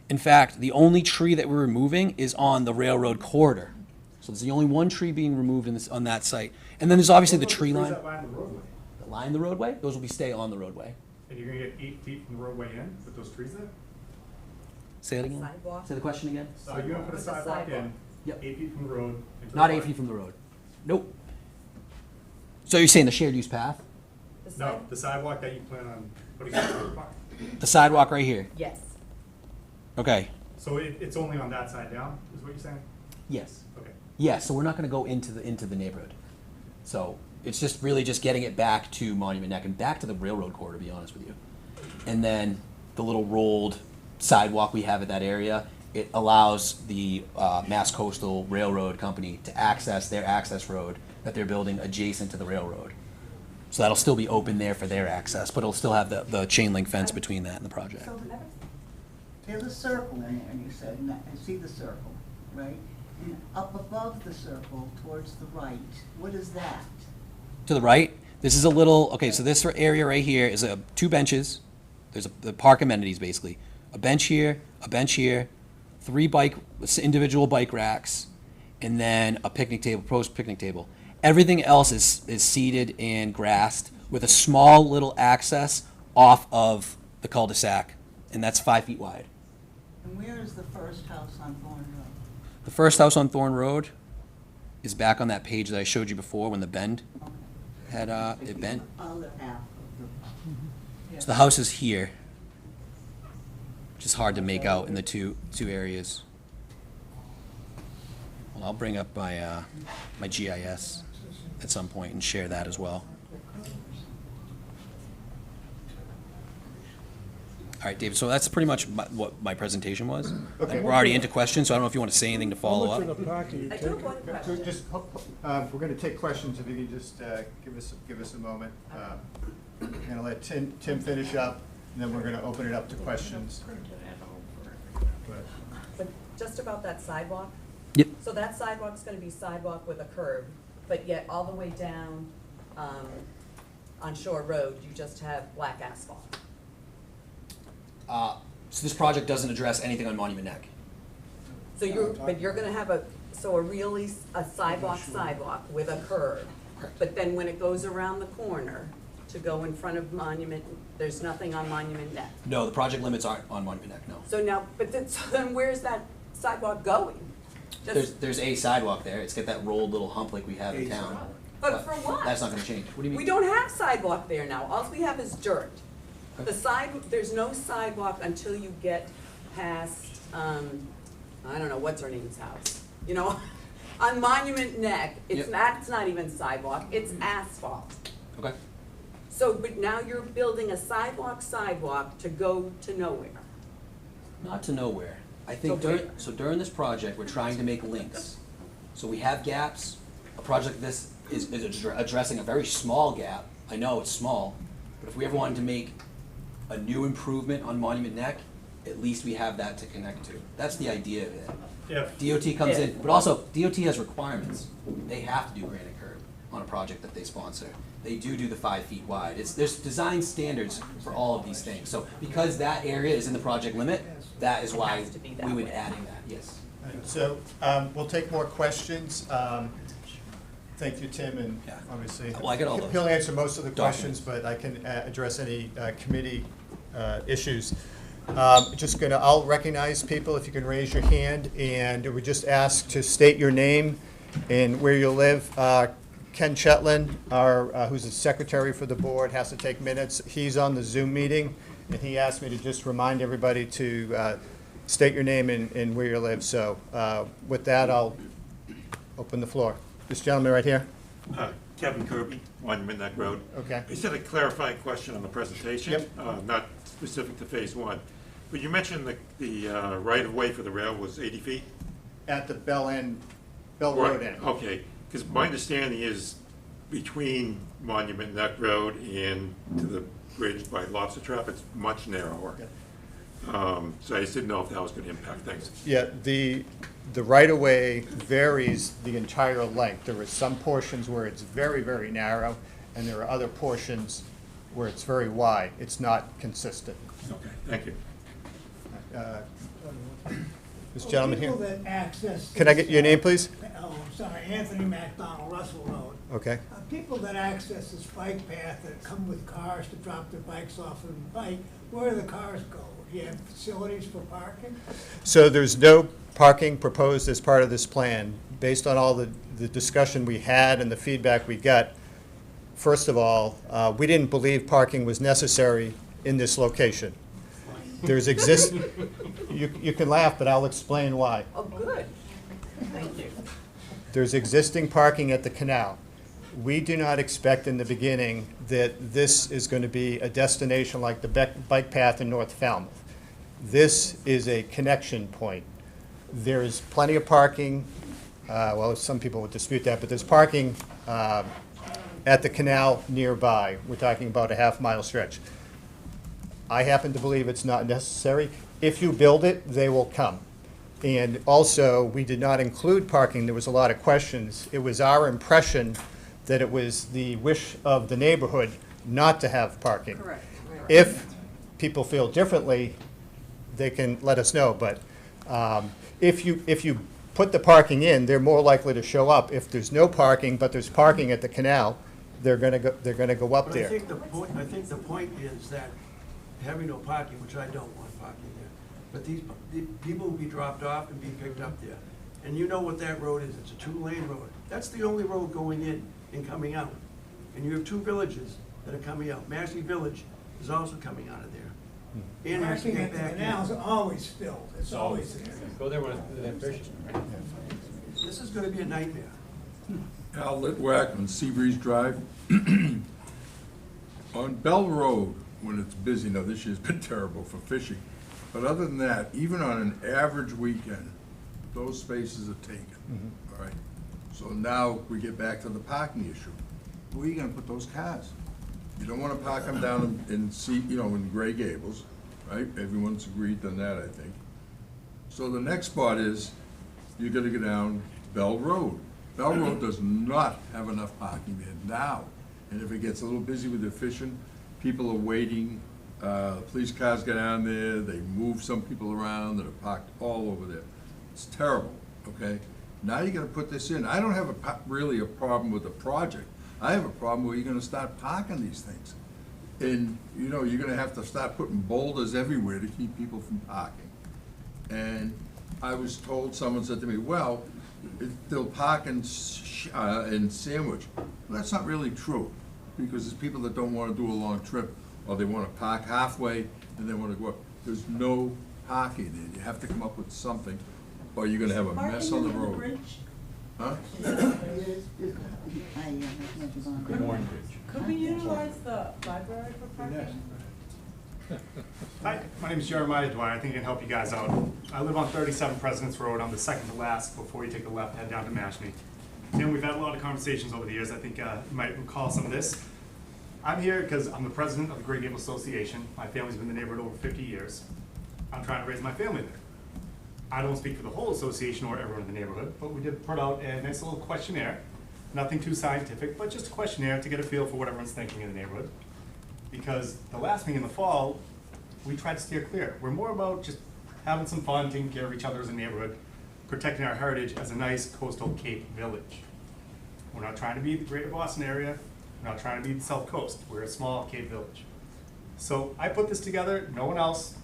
In fact, the only tree that we're removing is on the railroad corridor. So there's the only one tree being removed on that site. And then there's obviously the tree line. That line the roadway, The line the roadway, those will stay on the roadway. and you're gonna get 8 feet from the roadway in with those trees there? Say that again? Sidewalk? Say the question again? So you're gonna put a With the sidewalk in, sidewalk. Yep. 8 feet from the road? into the Not 8 park. feet from the road. Nope. So you're saying the shared use path? The No, side- the sidewalk that you plan on putting in the park. The sidewalk right here? Yes. Okay. So it's only on that side down, is what you're saying? Yes. Okay. Yes, so we're not gonna go into the neighborhood. So it's just really just getting it back to Monument Neck and back to the railroad corridor, to be honest with you. And then the little rolled sidewalk we have at that area, it allows the Mass Coastal Railroad Company to access their access road that they're building adjacent to the railroad. So that'll still be open there for their access, but it'll still have the chain link fence between that and the project. So there's a circle in there, and you said, and I see the circle, right? And up above the circle, towards the right, what is that? To the right, this is a little, okay, so this area right here is 2 benches. There's the park amenities, basically. A bench here, 3 individual bike racks, and then a picnic table, proposed picnic table. Everything else is seated and grassed with a small little access off of the cul-de-sac, and that's 5 feet wide. And where is the first house on Bourne Road? The first house on Thorn Road is back on that page that I showed you before when the bend had, it bent. Other half of the. So the house is here, which is hard to make out in the two areas. Well, I'll bring up my my GIS at some point and share that as well. All right, David, so that's pretty much what my presentation was. Okay. We're already into questions, so I don't know if you want to say anything to follow up. I do have one So question. just, we're gonna take questions, if you can just give us a moment. I'm gonna let Tim finish up, and then we're gonna open it up to questions. But just about that sidewalk? Yep. So that sidewalk's gonna be sidewalk with a curb, but yet all the way down, on Shore Road, you just have black asphalt. So this project doesn't address anything on Monument Neck. So you're gonna have a sidewalk with a curb. Correct. But then when it goes around the corner to go in front of Monument, there's nothing on Monument Neck. No, the project limits aren't on Monument Neck, no. So now, so then where's that sidewalk going? Just, There's a sidewalk there, it's got that rolled little hump like we have in town. but for what? That's not gonna change. What do you mean? We don't have sidewalk there now, all we have is dirt. There's no sidewalk until you get past, I don't know, what's her name's house? You know, on Monument Neck, Yep. that's not even sidewalk, it's asphalt. Okay. So, but now you're building a sidewalk to go to nowhere. Not to nowhere. I think Okay. during this project, we're trying to make links. So we have gaps. A project like this is addressing a very small gap. I know it's small, but if we ever wanted to make a new improvement on Monument Neck, at least we have that to connect to. That's the idea of it. DOT comes in, but also DOT has requirements. They have to do granite curb on a project that they sponsor. They do the 5 feet wide. There's design standards for all of these things. So because that area is in the project limit, that is why has to be that we would way. add in that, yes. So, we'll take more questions. Thank you, Tim, and Yeah. obviously, Well, I got all those he'll answer most of the documents. questions, but I can address any committee issues. Just gonna, I'll recognize people, if you can raise your hand, and we just ask to state your name and where you live. Ken Chetland, who's the secretary for the board, has to take minutes. He's on the Zoom meeting, and he asked me to just remind everybody to state your name and where you live. So with that, I'll open the floor. This gentleman right here. Kevin Kirby, Monument Neck Road. Okay. I just had a clarifying question on the presentation. Yep. Not specific to phase one. But you mentioned the right-of-way for the rail was 80 feet? At the Bell Road end. Okay, because my understanding is between Monument Neck Road and to the bridge by Lobster Trap, it's much narrower. So I just didn't know if that was going to impact things. Yeah, the right-of-way varies the entire length. There are some portions where it's very, very narrow, and there are other portions where it's very wide. It's not consistent. Okay, thank you. This gentleman here. People that access. Can I get your name, please? Oh, I'm sorry, Anthony McDonald, Russell Road. Okay. People that access this bike path that come with cars to drop their bikes off and bike, where do the cars go? Do you have facilities for parking? So there's no parking proposed as part of this plan. Based on all the discussion we had and the feedback we got, first of all, we didn't believe parking was necessary in this location. There's you can laugh, but I'll explain why. Oh, good. Thank you. There's existing parking at the canal. We do not expect in the beginning that this is going to be a destination like the bike path in North Falmouth. This is a connection point. There is plenty of parking, well, some people would dispute that, but there's parking at the canal nearby. We're talking about a half-mile stretch. I happen to believe it's not necessary. If you build it, they will come. And also, we did not include parking. There was a lot of questions. It was our impression that it was the wish of the neighborhood not to have parking. Correct. If people feel differently, they can let us know. But if you put the parking in, they're more likely to show up. If there's no parking, but there's parking at the canal, they're gonna go up But there. I think the point is that having no parking, which I don't want parking there, but the people will be dropped off and be picked up there. And you know what that road is, it's a 2-lane road. That's the only road going in and coming out. And you have 2 villages that are coming out. Mashpee Village is also coming out of there. And has to get back in. Canal's always filled, it's always there. Go there with that fish. This is gonna be a nightmare. Al Litwack on Seabreeze Drive. On Bell Road, when it's busy, now this year's been terrible for fishing, but other than that, even on an average weekend, those spaces are taken, all right? So now we get back to the parking issue. Where are you gonna put those cars? You don't wanna park them down in Gray Gables, right? Everyone's agreed on that, I think. So the next spot is, you gotta go down Bell Road. Bell Road does not have enough parking there now. And if it gets a little busy with the fishing, people are waiting, police cars get down there, they move some people around that are parked all over there. It's terrible, okay? Now you're gonna put this in. I don't have really a problem with the project. I have a problem where you're gonna start parking these things. And, you're gonna have to start putting boulders everywhere to keep people from parking. And I was told, someone said to me, well, they'll park in Sandwich. Well, that's not really true, because there's people that don't wanna do a long trip, or they wanna park halfway and they wanna go up. There's no parking there. You have to come up with something, or you're gonna have a mess on the road. Huh? Good morning. Could we utilize the library for parking? Hi, my name is Jeremiah Dwyer. I think I can help you guys out. I live on 37 President's Road. I'm the second to last before you take the left, head down to Mashpee. Tim, we've had a lot of conversations over the years. I think you might recall some of this. I'm here because I'm the president of the Great Gables Association. My family's been in the neighborhood over 50 years. I'm trying to raise my family there. I don't speak for the whole association or everyone in the neighborhood, but we did put out a nice little questionnaire. Nothing too scientific, but just a questionnaire to get a feel for what everyone's thinking in the neighborhood. Because the last meeting in the fall, we tried to steer clear. We're more about just having some fun, taking care of each other as a neighborhood, protecting our heritage as a nice coastal Cape village. We're not trying to be the greater Boston area. We're not trying to be the South Coast. We're a small Cape village. So I put this together, no one else.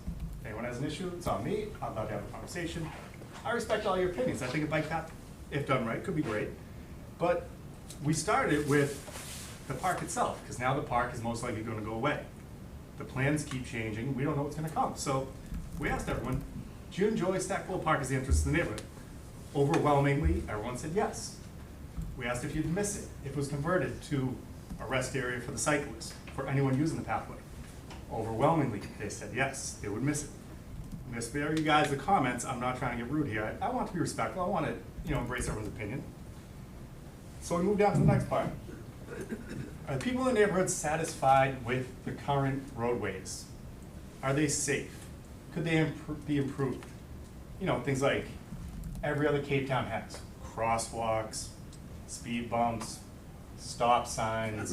If anyone has an issue, it's on me. I'd love to have a conversation. I respect all your opinions. I think a bike path, if done right, could be great. But we started with the park itself, because now the park is most likely going to go away. The plans keep changing. We don't know what's going to come. So we asked everyone, do you enjoy Stackpole Park as the entrance to the neighborhood? Overwhelmingly, everyone said yes. We asked if you'd miss it, if it was converted to a rest area for the cyclists, for anyone using the pathway. Overwhelmingly, they said yes, they would miss it. I'm going to spare you guys the comments. I'm not trying to get rude here. I want to be respectful. I want to, embrace everyone's opinion. So we move down to the next part. Are the people in the neighborhood satisfied with the current roadways? Are they safe? Could they be improved? Things like every other Cape Town has. Crosswalks, speed bumps, stop signs.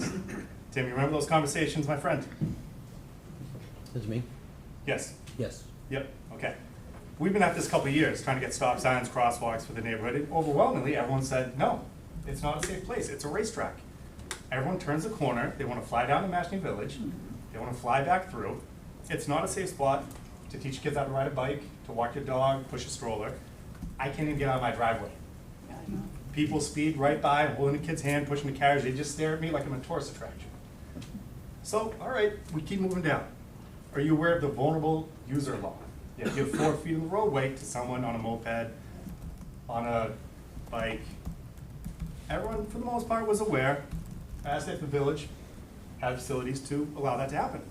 Tim, you remember those conversations, my friend? That's me? Yes. Yes. Yep, okay. We've been at this a couple of years, trying to get stop signs, crosswalks for the neighborhood, and overwhelmingly, everyone said, no, it's not a safe place, it's a racetrack. Everyone turns the corner, they want to fly down to Mashpee Village, they want to fly back through. It's not a safe spot to teach kids how to ride a bike, to walk your dog, push a stroller. I can't even get out of my driveway. People speed right by, holding a kid's hand, pushing the carriage, they just stare at me like I'm a tourist attraction. So, all right, we keep moving down. Are you aware of the vulnerable user law? You have to give 4 feet of the roadway to someone on a moped, on a bike. Everyone, for the most part, was aware, as if the village had facilities to allow that to happen.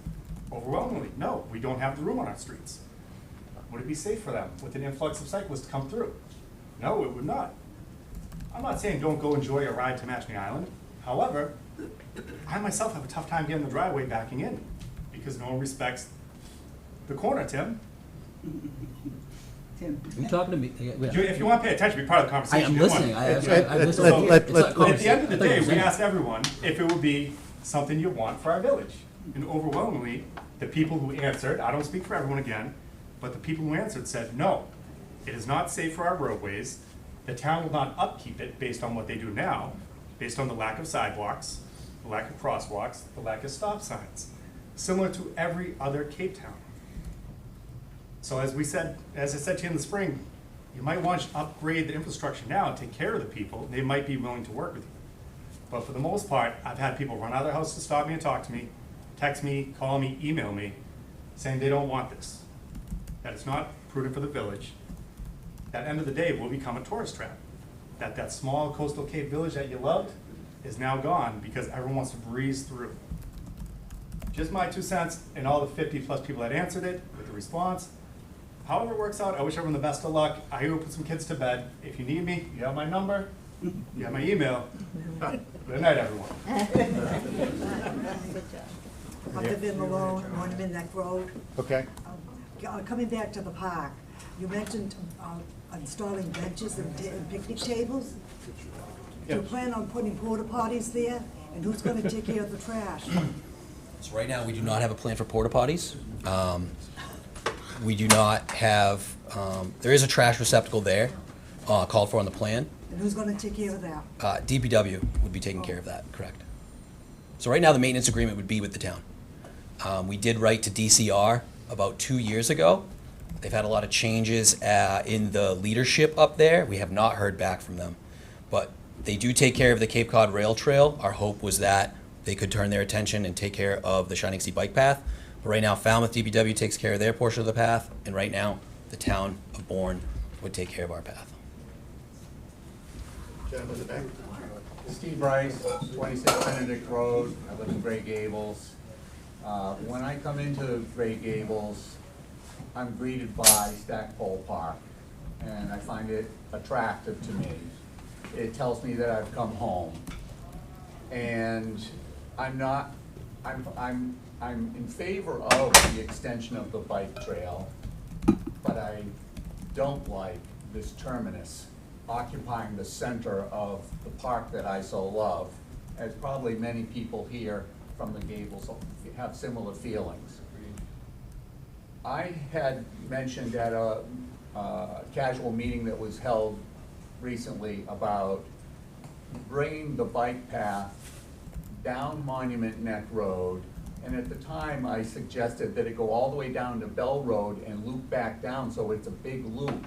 Overwhelmingly, no, we don't have the room on our streets. Would it be safe for them with an influx of cyclists to come through? No, it would not. I'm not saying don't go enjoy a ride to Mashpee Island. However, I myself have a tough time getting the driveway backing in because no one respects the corner, Tim. Tim. Are you talking to me? Yeah. If you want to pay attention, be part of the I conversation. am You don't listening. want- I listen. So, let- It's not a let- At conversation. the end of the I thought you day, were we saying- asked everyone if it would be something you want for our village. And overwhelmingly, the people who answered, I don't speak for everyone again, but the people who answered said, no, it is not safe for our roadways. The town will not upkeep it based on what they do now, based on the lack of sidewalks, the lack of crosswalks, the lack of stop signs, similar to every other Cape Town. So as I said to you in the spring, you might want to upgrade the infrastructure now and take care of the people. They might be willing to work with you. But for the most part, I've had people run out of their house to stop me and talk to me, text me, call me, email me, saying they don't want this, that it's not prudent for the village. At the end of the day, it will become a tourist trap. That small coastal Cape village that you loved is now gone because everyone wants to breeze through. Just my 2 cents and all the 50+ people that answered it with the response. However it works out, I wish everyone the best of luck. I will put some kids to bed. If you need me, you have my number, you have my email. Good night, everyone. I live in Malone, Monument Neck Road. Okay. Coming back to the park, you mentioned installing benches and picnic tables. Do you plan on putting porta potties there? And who's gonna take care of the trash? So right now, we do not have a plan for porta potties. We do not have, there is a trash receptacle there, called for on the plan. And who's gonna take care of that? DPW would be taking care of that, correct. So right now, the maintenance agreement would be with the town. We did write to DCR about 2 years ago, They've had a lot of changes in the leadership up there. We have not heard back from them. But they do take care of the Cape Cod Rail Trail. Our hope was that they could turn their attention and take care of the Shining Sea Bike Path. But right now, Falmouth DPW takes care of their portion of the path, and right now, the town of Bourne would take care of our path. Gentleman in the back. Steve Bryce, 26 Benedict Road, I live in Gray Gables. When I come into Gray Gables, I'm greeted by Stackpole Park, and I find it attractive to me. It tells me that I've come home. And I'm in favor of the extension of the bike trail, but I don't like this terminus occupying the center of the park that I so love, as probably many people here from the Gables have similar feelings. I had mentioned at a casual meeting that was held recently about bringing the bike path down Monument Neck Road, and at the time I suggested that it go all the way down to Bell Road and loop back down so it's a big loop.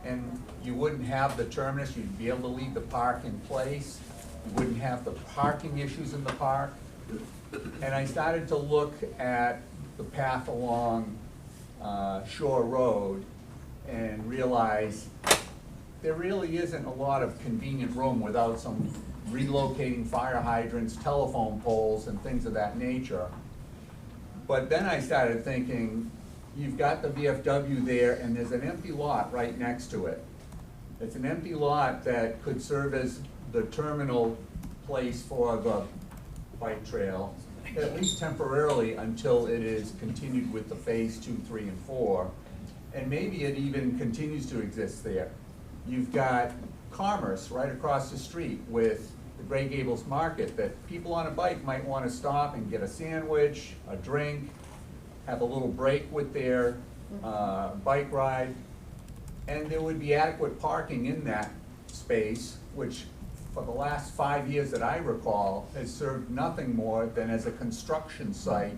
And you wouldn't have the terminus, you'd be able to leave the park in place, you wouldn't have the parking issues in the park. And I started to look at the path along Shore Road and realize there really isn't a lot of convenient room without some relocating fire hydrants, telephone poles, and things of that nature. But then I started thinking, you've got the VFW there, and there's an empty lot right next to it. It's an empty lot that could serve as the terminal place for the bike trail, at least temporarily until it is continued with the phase 2, 3, and 4. And maybe it even continues to exist there. You've got commerce right across the street with the Gray Gables Market that people on a bike might want to stop and get a sandwich, a drink, have a little break with their bike ride. And there would be adequate parking in that space, which for the last 5 years that I recall has served nothing more than as a construction site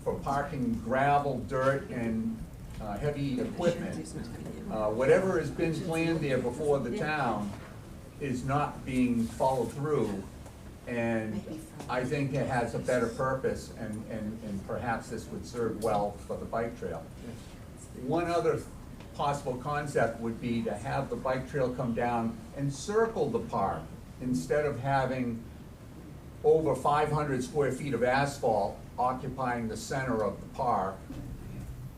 for parking gravel, dirt, and heavy equipment. Whatever has been planned there before the town is not being followed through, and I think it has a better purpose, and perhaps this would serve well for the bike trail. One other possible concept would be to have the bike trail come down and circle the park instead of having over 500 square feet of asphalt occupying the center of the park.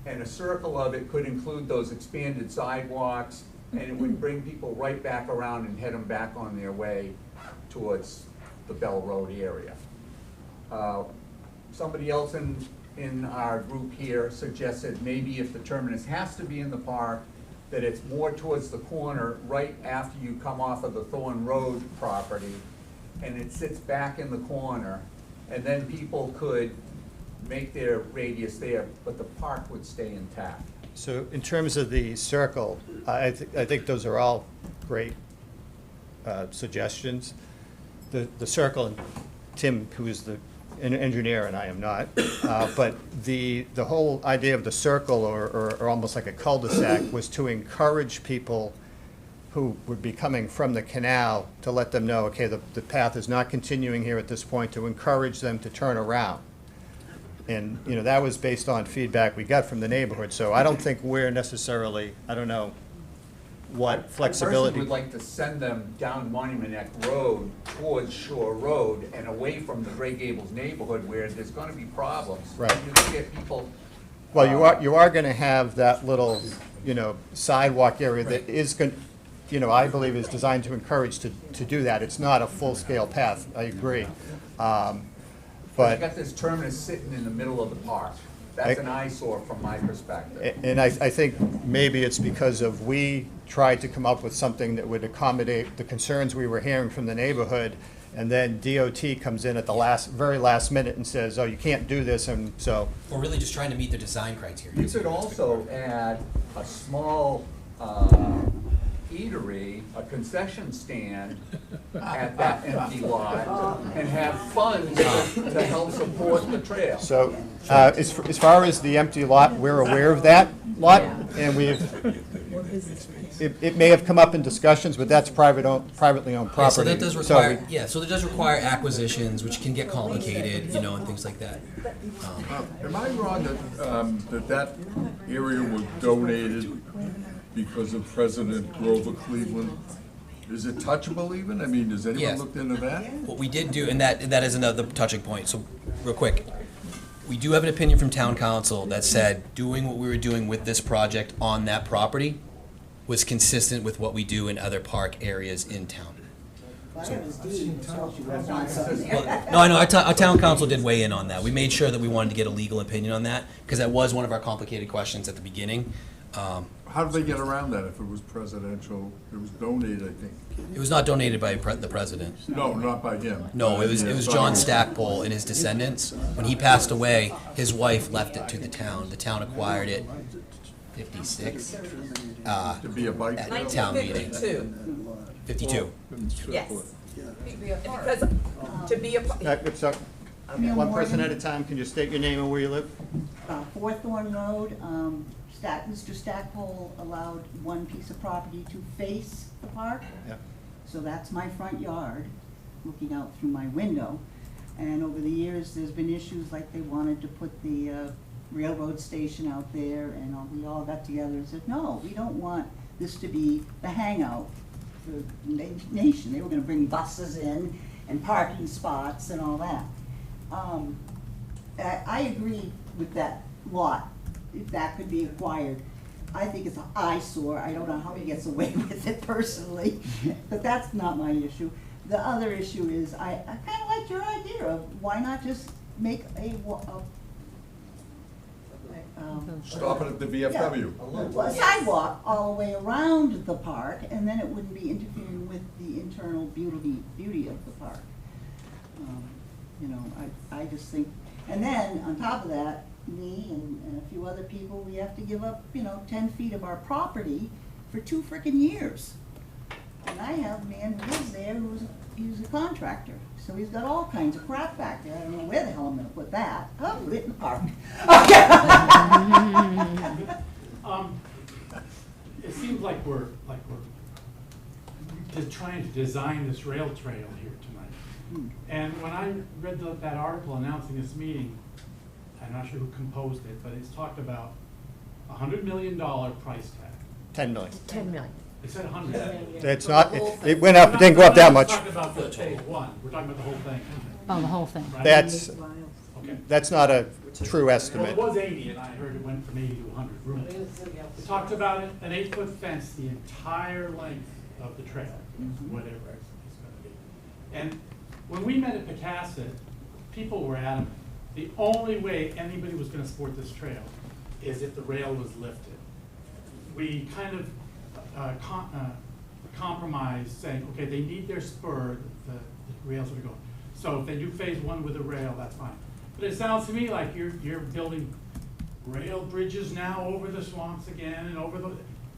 And a circle of it could include those expanded sidewalks, and it would bring people right back around and head them back on their way towards the Bell Road area. Somebody else in our group here suggested maybe if the terminus has to be in the park, that it's more towards the corner right after you come off of the Thorn Road property, and it sits back in the corner, and then people could make their radius there, but the park would stay intact. So in terms of the circle, I think those are all great suggestions. The circle, and Tim, who is an engineer and I am not, but the whole idea of the circle or almost like a cul-de-sac was to encourage people who would be coming from the canal to let them know, okay, the path is not continuing here at this point, to encourage them to turn around. And, you know, that was based on feedback we got from the neighborhood, so I don't think we're necessarily, I don't know what flexibility. I personally would like to send them down Monument Neck Road towards Shore Road and away from the Gray Gables neighborhood where there's gonna be problems. Right. You look at people. Well, you are gonna have that little, you know, sidewalk area that is going, you know, I believe is designed to encourage to do that. It's not a full-scale path, I agree. But you got this terminus sitting in the middle of the park. That's an eyesore from my perspective. And I think maybe it's because of we tried to come up with something that would accommodate the concerns we were hearing from the neighborhood, and then DOT comes in at the very last minute and says, oh, you can't do this, and so. We're really just trying to meet the design criteria. You could also add a small eatery, a concession stand at that empty lot and have funds to help support the trail. So as far as the empty lot, we're aware of that. lot, and it may have come up in discussions, but that's privately owned Yeah, property. so that does So require, we- yeah, so that does require acquisitions, which can get complicated, you know, and things like that. Am I wrong that that area was donated because of President Grover Cleveland? Is it touchable even? I mean, has anyone Yes. looked into that? What we did do, and that is another touching point, so real quick. We do have an opinion from town council that said doing what we were doing with this project on that property was consistent with what we do in other park areas in town. Well, I was deed, so she was not something Well, there. no, I know, our town council did weigh in on that. We made sure that we wanted to get a legal opinion on that, because that was one of our complicated questions at the beginning. How did they get around that if it was presidential? It was donated, I think. It was not donated by the president. No, not by him. No, it was John Stackpole and his descendants. When he passed away, his wife left it to the town. The town acquired it, 56, To be a bike trail? at town meeting. 1952, 52. yes. Because to be a, It's up. One person at a time, can you state your name and where you live? Hawthorne Road, Mr. Stackpole allowed one piece of property to face the park. Yeah. So that's my front yard, looking out through my window. And over the years, there's been issues like they wanted to put the railroad station out there, and we all got together and said, no, we don't want this to be the hangout for the nation. They were gonna bring buses in and parking spots and all that. I agree with that lot, if that could be acquired. I think it's an eyesore. I don't know how he gets away with it personally, but that's not my issue. The other issue is, I kinda like your idea of why not just make Stop it at the VFW. a sidewalk all the way around the park, and then it wouldn't be interfering with the internal beauty of the park. You know, I just think, and then on top of that, me and a few other people, we have to give up, 10 feet of our property for 2 frickin' years. And I have a man who lives there he's a contractor, so he's got all kinds of crap back there. I don't know where the hell I'm gonna put that. I'll put it in the park. It seems like we're just trying to design this rail trail here tonight. And when I read that article announcing this meeting, I'm not sure who composed it, but it's talked about $100 million price tag. 10 million. 10 million. They said 100. It's not, it went up, it didn't go up that much. We're not talking about the phase one, we're talking about the whole thing. Oh, the whole thing. Right? Okay. That's not a true Well, estimate. it was 80, and I heard it went from 80 to 100 rooms. It talked about an 8-foot fence the entire length of the trail, whatever it's gonna be. And when we met at Pecasset, people were adamant, the only way anybody was gonna support this trail is if the rail was lifted. We kind of compromised, saying, okay, they need their spur, the rails are going. So if they do phase one with a rail, that's fine. But it sounds to me like you're building rail bridges now over the swamps again and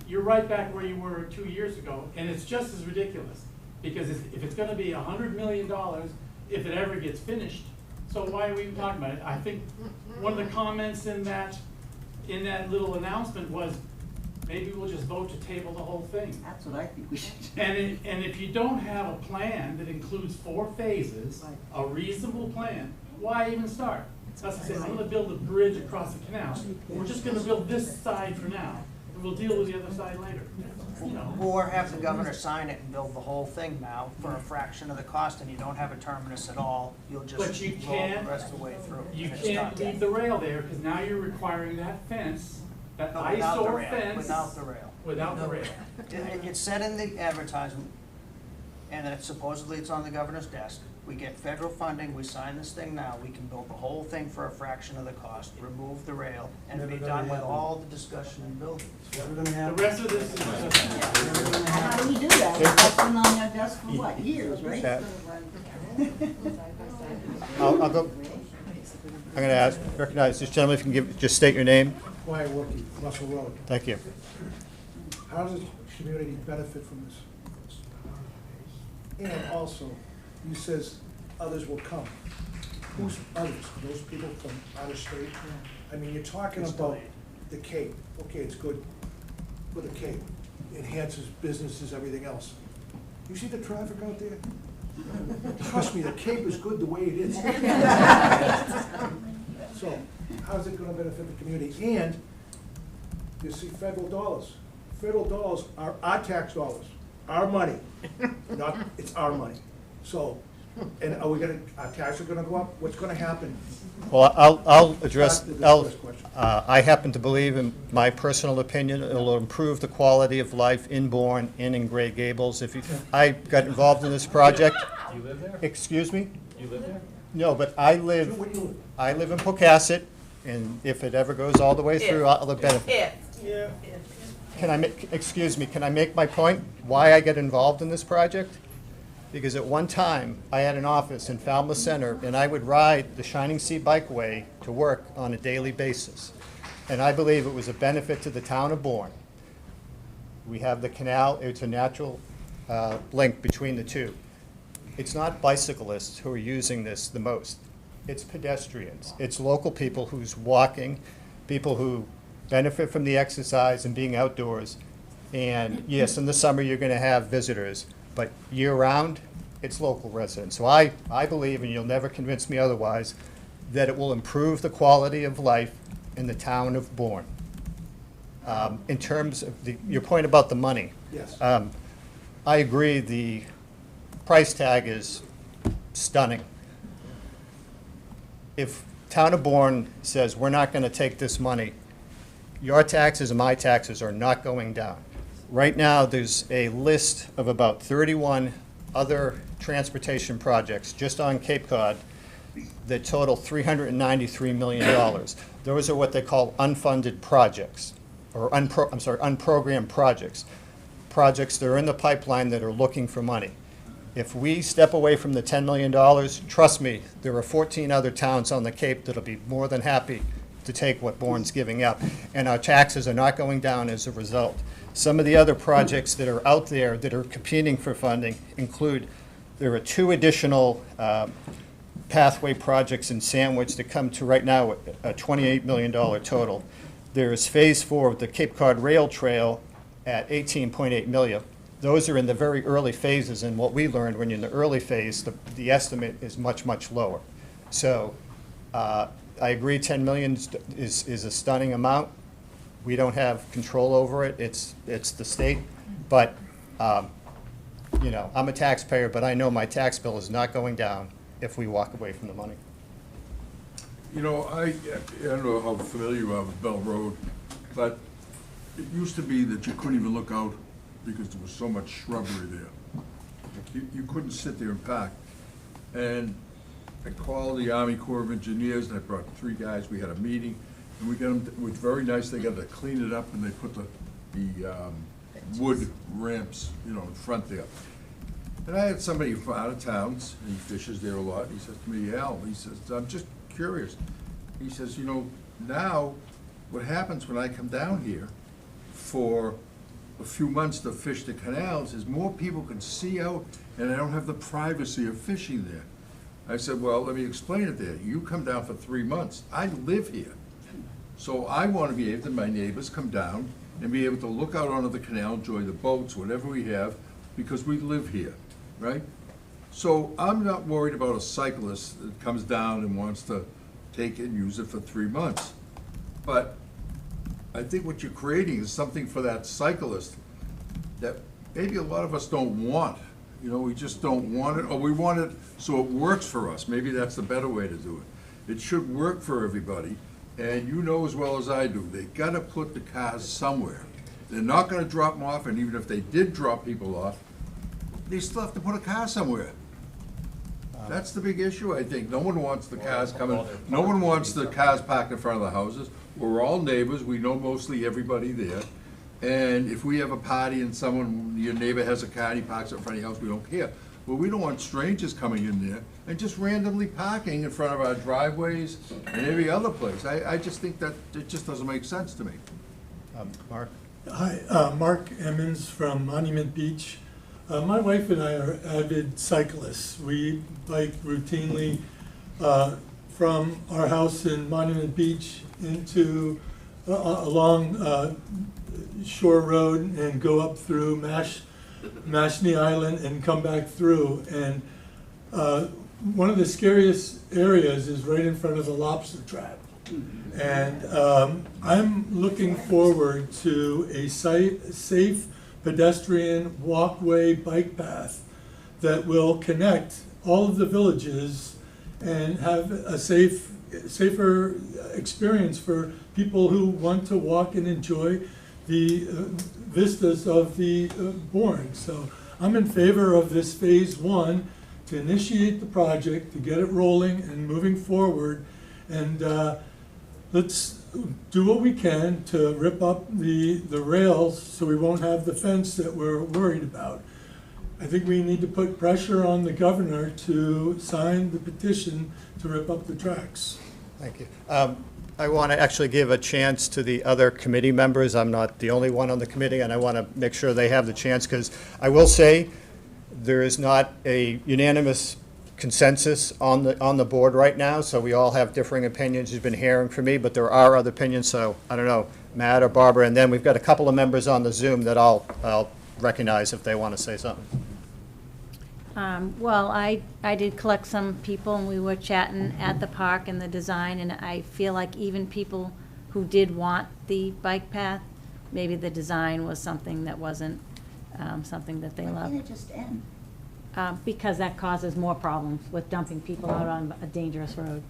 you're right back where you were 2 years ago, and it's just as ridiculous. Because if it's gonna be $100 million, if it ever gets finished, so why are we even talking about it? I think one of the comments in that little announcement was, maybe we'll just vote to table the whole thing. That's what I think we should do. And if you don't have a plan that includes 4 phases, a reasonable plan, why even start? That's to say, I'm gonna build a bridge across the canal, we're just gonna build this side for now, and we'll deal with the other side later. You know. Or have the governor sign it and build the whole thing now for a fraction of the cost, and you don't have a terminus at all, you'll just But you roll can't, the rest of the way through. you and it's can't done. leave the rail there, because now you're requiring that fence, that No, without the eyesore rail, fence. without the rail. Without the rail. It's said in the advertisement, and that supposedly it's on the governor's desk. We get federal funding, we sign this thing now, we can build the whole thing for a fraction of the cost, remove the rail, and be done with all the discussion and building. The rest of this is just. How do we do that? That's been on their desk for what, years, right? Yeah. I'll go, I'm gonna recognize this gentleman, if you can just state your name. Quiet Wilkie, Russell Road. Thank you. How does the community benefit from this? And also, you says others will come. Who's others? Those people from out of state? I mean, you're talking about the Cape, okay, it's good for the Cape, enhances businesses, everything else. You see the traffic out there? Trust me, the Cape is good the way it is. So, how's it gonna benefit the community? And, you see, federal dollars. Federal dollars are our tax dollars, our money, not, it's our money. So, and are we gonna, our taxes are gonna go up? What's gonna happen? Well, I'll address, Back to the first question. I happen to believe, in my personal opinion, it'll improve the quality of life in Bourne and in Gray Gables. I got involved in this project. You live there? Excuse me? You live there? No, but I live in Pocasset, and if it ever goes all the way through, I'll benefit. Yeah. Can I make, excuse me, can I make my point, why I get involved in this project? Because at one time, I had an office in Falmouth Center, and I would ride the Shining Sea Bikeway to work on a daily basis. And I believe it was a benefit to the town of Bourne. We have the canal, it's a natural link between the two. It's not bicyclists who are using this the most. It's pedestrians. It's local people who's walking, people who benefit from the exercise and being outdoors. And yes, in the summer, you're gonna have visitors, but year-round, it's local residents. So I believe, and you'll never convince me otherwise, that it will improve the quality of life in the town of Bourne. In terms of your point about the money. Yes. I agree, the price tag is stunning. If town of Bourne says, we're not gonna take this money, your taxes and my taxes are not going down. Right now, there's a list of about 31 other transportation projects just on Cape Cod that total $393 million. Those are what they call unfunded projects, or unprogrammed projects. Projects that are in the pipeline that are looking for money. If we step away from the $10 million, trust me, there are 14 other towns on the Cape that'll be more than happy to take what Bourne's giving up, and our taxes are not going down as a result. Some of the other projects that are out there that are competing for funding include, there are 2 additional pathway projects in Sandwich that come to right now a $28 million total. There is Phase 4 of the Cape Cod Rail Trail at $18.8 million. Those are in the very early phases, and what we learned when you're in the early phase, the estimate is much, much lower. So I agree 10 million is a stunning amount. We don't have control over it, it's the state, but, you know, I'm a taxpayer, but I know my tax bill is not going down if we walk away from the money. You know, I don't know how familiar you are with Bell Road, but it used to be that you couldn't even look out because there was so much shrubbery there. You couldn't sit there and pack. And I called the Army Corps of Engineers, and I brought 3 guys, we had a meeting, and we got them, it was very nice, they got to clean it up, and they put the wood ramps, you know, in front there. And I had somebody from out of town, he fishes there a lot, he says to me, Al, he says, I'm just curious. He says, you know, now, what happens when I come down here for a few months to fish the canals is more people can see out, and I don't have the privacy of fishing there. I said, well, let me explain it there. You come down for 3 months. I live here. So I want to be able to, my neighbors come down and be able to look out onto the canal, enjoy the boats, whatever we have, because we live here, right? So I'm not worried about a cyclist that comes down and wants to take it and use it for 3 months. But I think what you're creating is something for that cyclist that maybe a lot of us don't want. You know, we just don't want it, or we want it so it works for us. Maybe that's the better way to do it. It should work for everybody, and you know as well as I do, they gotta put the cars somewhere. They're not gonna drop them off, and even if they did drop people off, they still have to put a car somewhere. That's the big issue, I think. No one wants the cars coming, no one wants the cars parked in front of the houses. We're all neighbors, we know mostly everybody there. And if we have a party and someone, your neighbor has a car and he parks in front of your house, we don't care. But we don't want strangers coming in there and just randomly parking in front of our driveways and every other place. I just think that it just doesn't make sense to me. Mark? Hi, Mark Emmons from Monument Beach. My wife and I are avid cyclists. We bike routinely from our house in Monument Beach into along Shore Road and go up through Mashney Island and come back through. And one of the scariest areas is right in front of the lobster trap. And I'm looking forward to a safe pedestrian walkway bike path that will connect all of the villages and have a safer experience for people who want to walk and enjoy the vistas of the Bourne. So I'm in favor of this phase 1 to initiate the project, to get it rolling and moving forward. And let's do what we can to rip up the rails so we won't have the fence that we're worried about. I think we need to put pressure on the governor to sign the petition to rip up the tracks. Thank you. I want to actually give a chance to the other committee members. I'm not the only one on the committee, and I want to make sure they have the chance, because I will say there is not a unanimous consensus on the board right now, so we all have differing opinions. You've been hearing from me, but there are other opinions, so I don't know, Matt or Barbara, and then we've got a couple of members on the Zoom that I'll recognize if they want to say something. Well, I did collect some people, and we were chatting at the park and the design, and I feel like even people who did want the bike path, maybe the design was something that wasn't something that they Why loved. can't it just end? Because that causes more problems with dumping people out on a dangerous road.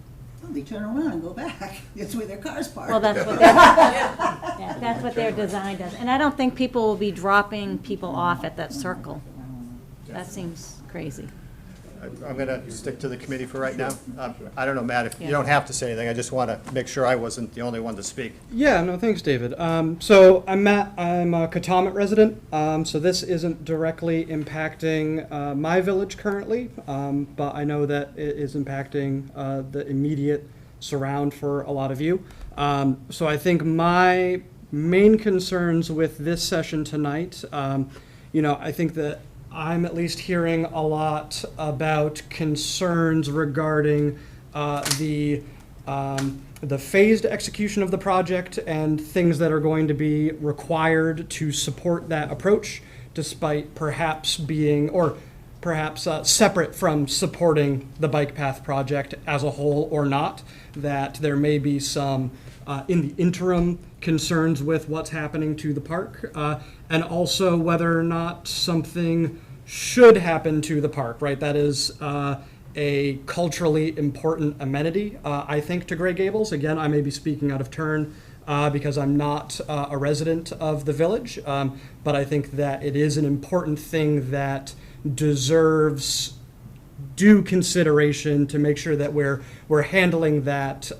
Well, they turn around and go back. It's where their car's parked. Well, that's what yeah, that's what their design does. And I don't think people will be dropping people off at that circle. That seems crazy. I'm going to stick to the committee for right now. I don't know, Matt, if you don't have to say anything. I just want to make sure I wasn't the only one to speak. Yeah, no, thanks, David. So I'm Matt. I'm a Katomet resident. So this isn't directly impacting my village currently, but I know that it is impacting the immediate surround for a lot of you. So I think my main concerns with this session tonight, I think that I'm at least hearing a lot about concerns regarding the phased execution of the project and things that are going to be required to support that approach, despite perhaps being, or perhaps separate from supporting the bike path project as a whole or not, that there may be some in the interim concerns with what's happening to the park, and also whether or not something should happen to the park, right? That is a culturally important amenity, I think, to Gray Gables. Again, I may be speaking out of turn because I'm not a resident of the village, but I think that it is an important thing that deserves due consideration to make sure that we're handling that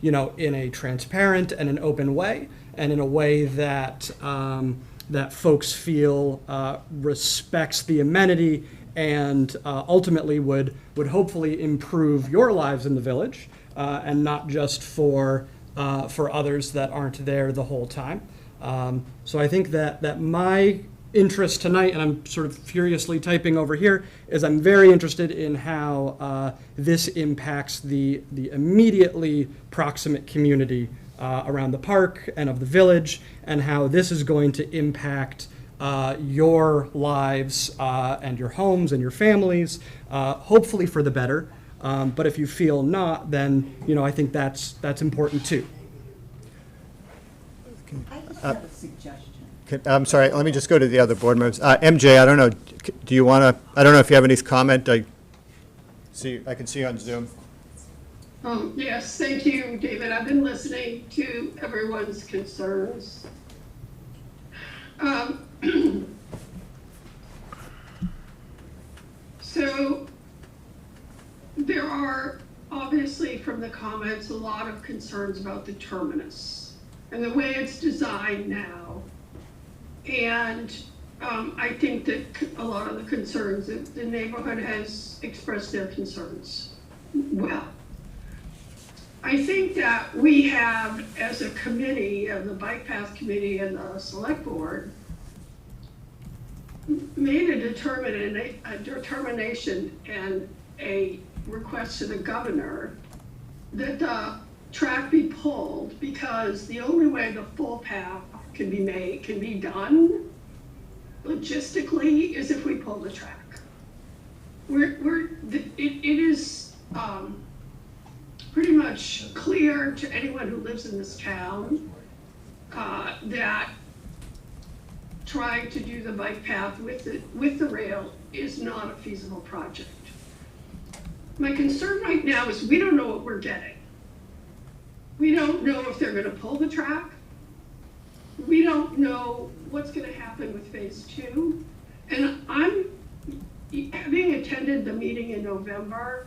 in a transparent and an open way, and in a way that that folks feel respects the amenity and ultimately would hopefully improve your lives in the village, and not just for others that aren't there the whole time. So I think that my interest tonight, and I'm sort of furiously typing over here, is I'm very interested in how this impacts the immediately proximate community around the park and of the village, and how this is going to impact your lives and your homes and your families, hopefully for the better. But if you feel not, then I think that's important too. I just have a suggestion. I'm sorry, let me just go to the other board members. MJ, I don't know, do you want to, I don't know if you have any comment. I can see you on Zoom. Yes, thank you, David. I've been listening to everyone's concerns. So there are obviously from the comments a lot of concerns about the terminus and the way it's designed now. And I think that a lot of the concerns that the neighborhood has expressed their concerns well. I think that we have, as a committee, the Bike Path Committee and the Select Board, made a determination and a request to the governor that the track be pulled, because the only way the full path can be done logistically is if we pull the track. It is pretty much clear to anyone who lives in this town that trying to do the bike path with the rail is not a feasible project. My concern right now is we don't know what we're getting. We don't know if they're gonna pull the track. We don't know what's gonna happen with phase 2. And having attended the meeting in November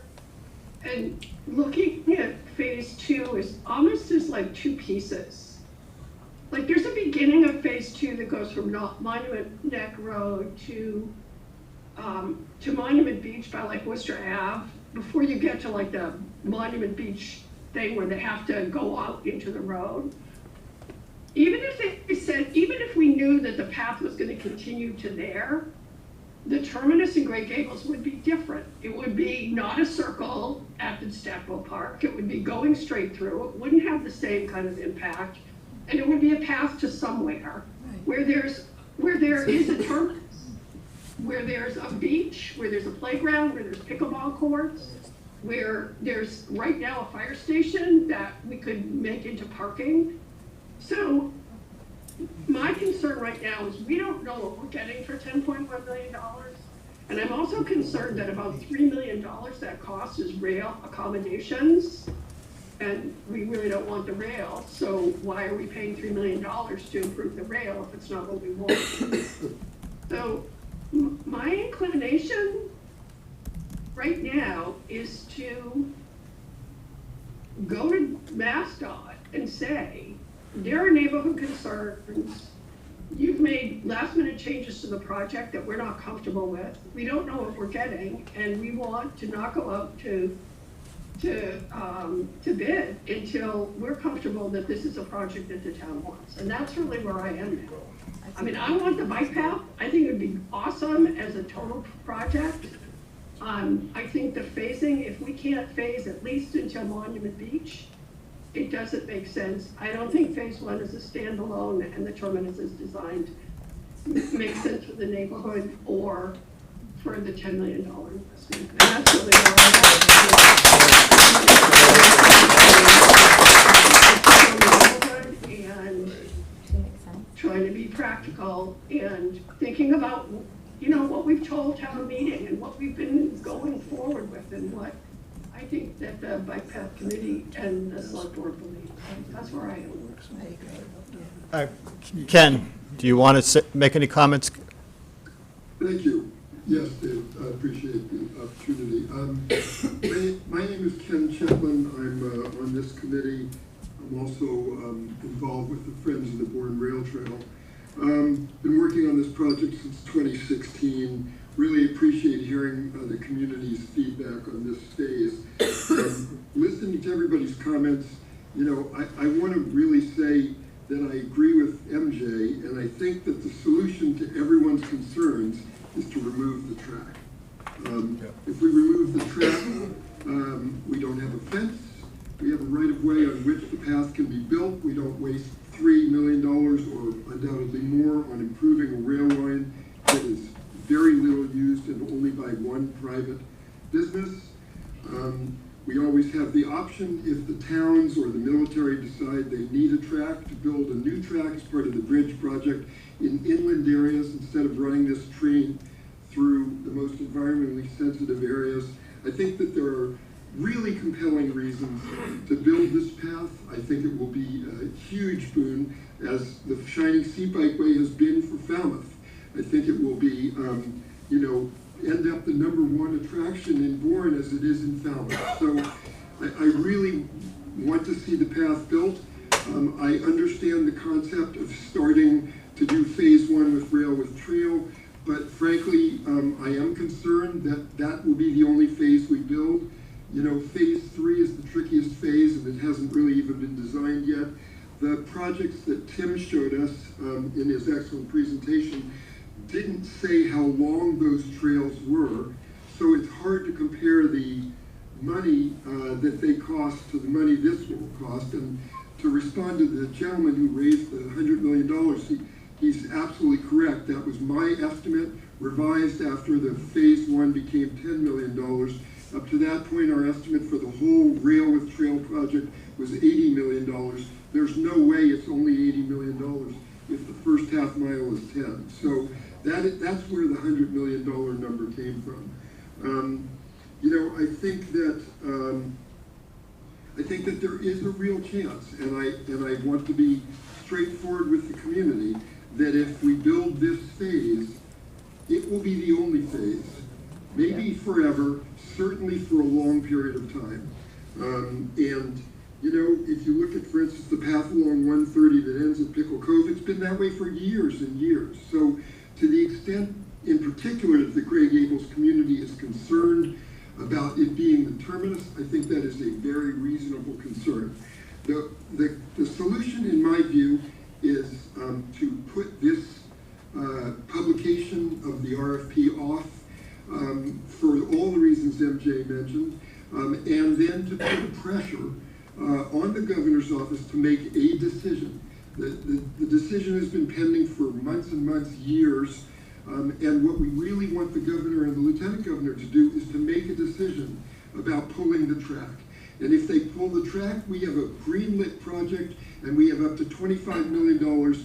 and looking at phase 2 is almost as like 2 pieces. Like there's a beginning of phase 2 that goes from Monument Neck Road to Monument Beach by like Worcester Ave, before you get to like the Monument Beach thing where they have to go out into the road. Even if we knew that the path was going to continue to there, the terminus in Great Gables would be different. It would be not a circle at the Stackpole Park. It would be going straight through. It wouldn't have the same kind of impact. And it would be a path to somewhere where there is a terminus, where there's a beach, where there's a playground, where there's pickleball courts, where there's right now a fire station that we could make into parking. So my concern right now is we don't know what we're getting for $10.1 million. And I'm also concerned that about $3 million that cost is rail accommodations. And we really don't want the rail, so why are we paying $3 million to improve the rail if it's not what we want? So my inclination right now is to go to MassDOT and say, there are neighborhood concerns. You've made last minute changes to the project that we're not comfortable with. We don't know what we're getting, and we want to not go out to bid until we're comfortable that this is a project that the town wants. And that's really where I am now. I mean, I want the bike path. I think it would be awesome as a total project. I think the phasing, if we can't phase at least until Monument Beach, it doesn't make sense. I don't think phase 1 is a standalone and the terminus is designed makes sense for the neighborhood or for the $10 million investment. And that's really where and trying to be practical and thinking about, you know, what we've told town meeting and what we've been going forward with and what I think that the Bike Path Committee and the Select Board believe. That's where I am. Ken, do you want to make any comments? Thank you. Yes, Dave, I appreciate the opportunity. My name is Ken Chaplin. I'm on this committee. I'm also involved with the Friends of the Bourne Rail Trail. Been working on this project since 2016. Really appreciate hearing the community's feedback on this phase. Listening to everybody's comments, you know, I want to really say that I agree with MJ, and I think that the solution to everyone's concerns is to remove the track. If we remove the track, we don't have a fence. We have a right-of-way on which the path can be built. We don't waste $3 million or undoubtedly more on improving a rail line that is very little used and only by one private business. We always have the option, if the towns or the military decide they need a track, to build a new track as part of the bridge project in inland areas instead of running this train through the most environmentally sensitive areas. I think that there are really compelling reasons to build this path. I think it will be a huge boon, as the Shining Sea Bikeway has been for Falmouth. I think it will be, you know, end up the #1 attraction in Bourne as it is in Falmouth. So I really want to see the path built. I understand the concept of starting to do phase 1 with rail with trail, but frankly, I am concerned that that will be the only phase we build. You know, phase 3 is the trickiest phase, and it hasn't really even been designed yet. The projects that Tim showed us in his excellent presentation didn't say how long those trails were, so it's hard to compare the money that they cost to the money this will cost. And to respond to the gentleman who raised the $100 million, he's absolutely correct. That was my estimate, revised after the phase one became $10 million. Up to that point, our estimate for the whole Rail with Trail project was $80 million. There's no way it's only $80 million if the first half mile is 10. So that's where the $100 million number came from. You know, I think that there is a real chance, and I want to be straightforward with the community, that if we build this phase, it will be the only phase, maybe forever, certainly for a long period of time. And you know, if you look at, for instance, the path along 130 that ends at Pickle Cove, it's been that way for years and years. So to the extent, in particular, that the Gray Gables community is concerned about it being the terminus, I think that is a very reasonable concern. The solution, in my view, is to put this publication of the RFP off for all the reasons MJ mentioned, and then to put pressure on the governor's office to make a decision. The decision has been pending for months and months, years, and what we really want the governor and the lieutenant governor to do is to make a decision about pulling the track. And if they pull the track, we have a greenlit project, and we have up to $25 million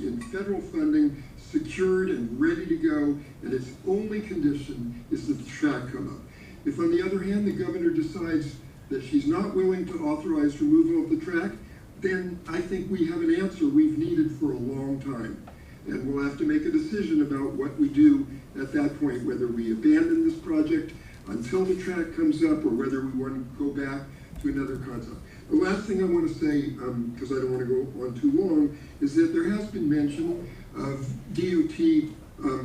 in federal funding secured and ready to go, and its only condition is that the track come up. If, on the other hand, the governor decides that she's not willing to authorize removal of the track, then I think we have an answer we've needed for a long time. And we'll have to make a decision about what we do at that point, whether we abandon this project until the track comes up or whether we want to go back to another concept. The last thing I want to say, because I don't want to go on too long, is that there has been mention of DOT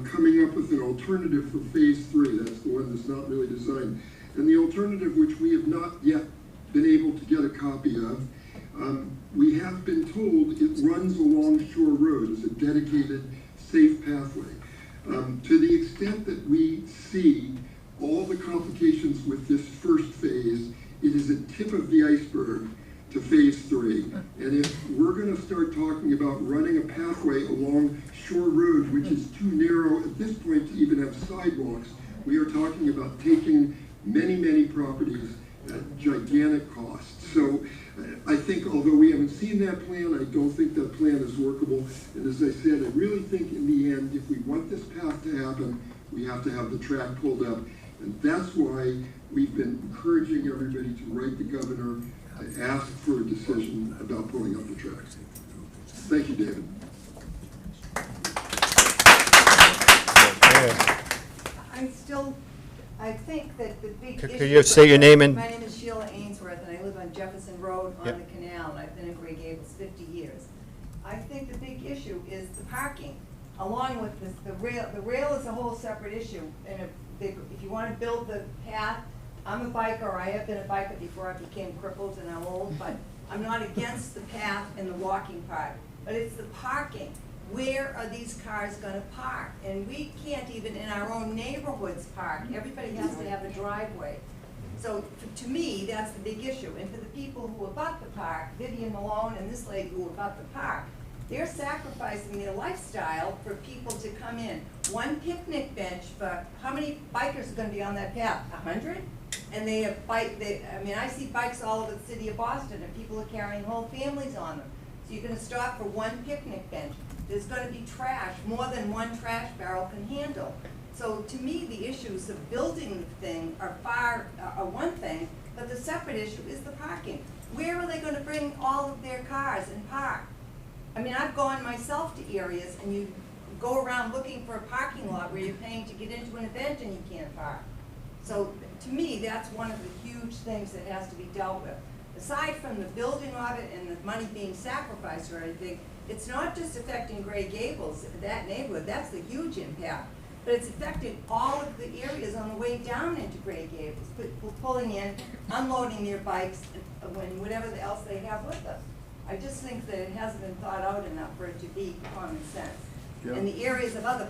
coming up with an alternative for phase 3. That's the one that's not really designed. And the alternative, which we have not yet been able to get a copy of, we have been told it runs along Shore Road as a dedicated, safe pathway. To the extent that we see all the complications with this first phase, it is a tip of the iceberg to phase 3. And if we're going to start talking about running a pathway along Shore Road, which is too narrow at this point to even have sidewalks, we are talking about taking many, many properties at gigantic costs. So I think, although we haven't seen that plan, I don't think that plan is workable. And as I said, I really think in the end, if we want this path to happen, we have to have the track pulled up. And that's why we've been encouraging everybody to write the governor to ask for a decision about pulling up the track. Thank you, David. I think that the big issue... Could you say your name and... My name is Sheila Ainsworth, and I live on Jefferson Road on Yep. the canal, and I've been in Gray Gables 50 years. I think the big issue is the parking, along with this, the rail. The rail is a whole separate issue, and if you want to build the path, I'm a biker, I have been a biker before I became crippled and I'm old, but I'm not against the path and the walking part, but it's the parking. Where are these cars gonna park? And we can't even in our own neighborhoods park. Everybody has to have a driveway. So to me, that's the big issue. And for the people who abut the park, Vivian Malone and this lady who abut the park, they're sacrificing their lifestyle for people to come in. One picnic bench for, how many bikers are gonna be on that path? 100? And they have I see bikes all over the city of Boston, and people are carrying whole families on them. So you're gonna stop for one picnic bench. There's gonna be trash, more than one trash barrel can handle. So to me, the issues of building the thing are one thing, but the separate issue is the parking. Where are they gonna bring all of their cars and park? I mean, I've gone myself to areas and you go around looking for a parking lot where you're paying to get into an event and you can't park. So to me, that's one of the huge things that has to be dealt with. Aside from the building of it and the money being sacrificed or anything, it's not just affecting Gray Gables, that neighborhood, that's the huge impact. But it's affecting all of the areas on the way down into Gray Gables, people pulling in, unloading their bikes, and whatever else they have with them. I just think that it hasn't been thought out enough for it to be common sense. Yeah. And the areas of other,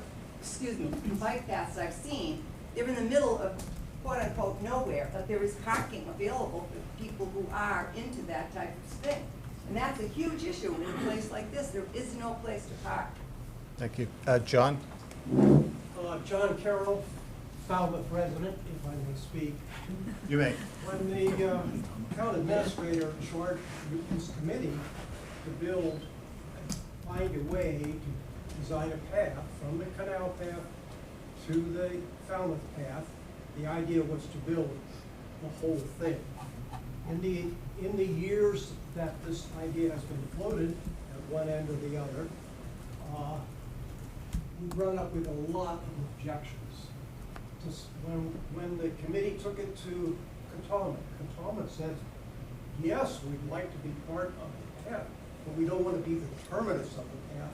bike paths I've seen, they're in the middle of quote-unquote nowhere, but there is parking available for people who are into that type of thing. And that's a huge issue in a place like this. There is no place to park. Thank you. John? John Carroll, Falmouth resident, if I may speak. You may. When the town administrator charged this committee to build, find a way to design a path from the canal path to the Falmouth path, the idea was to build the whole thing. In the years that this idea has been floated at one end or the other, we run up with a lot of objections. Just when the committee took it to Katama said, yes, we'd like to be part of the path, but we don't want to be the terminus of the path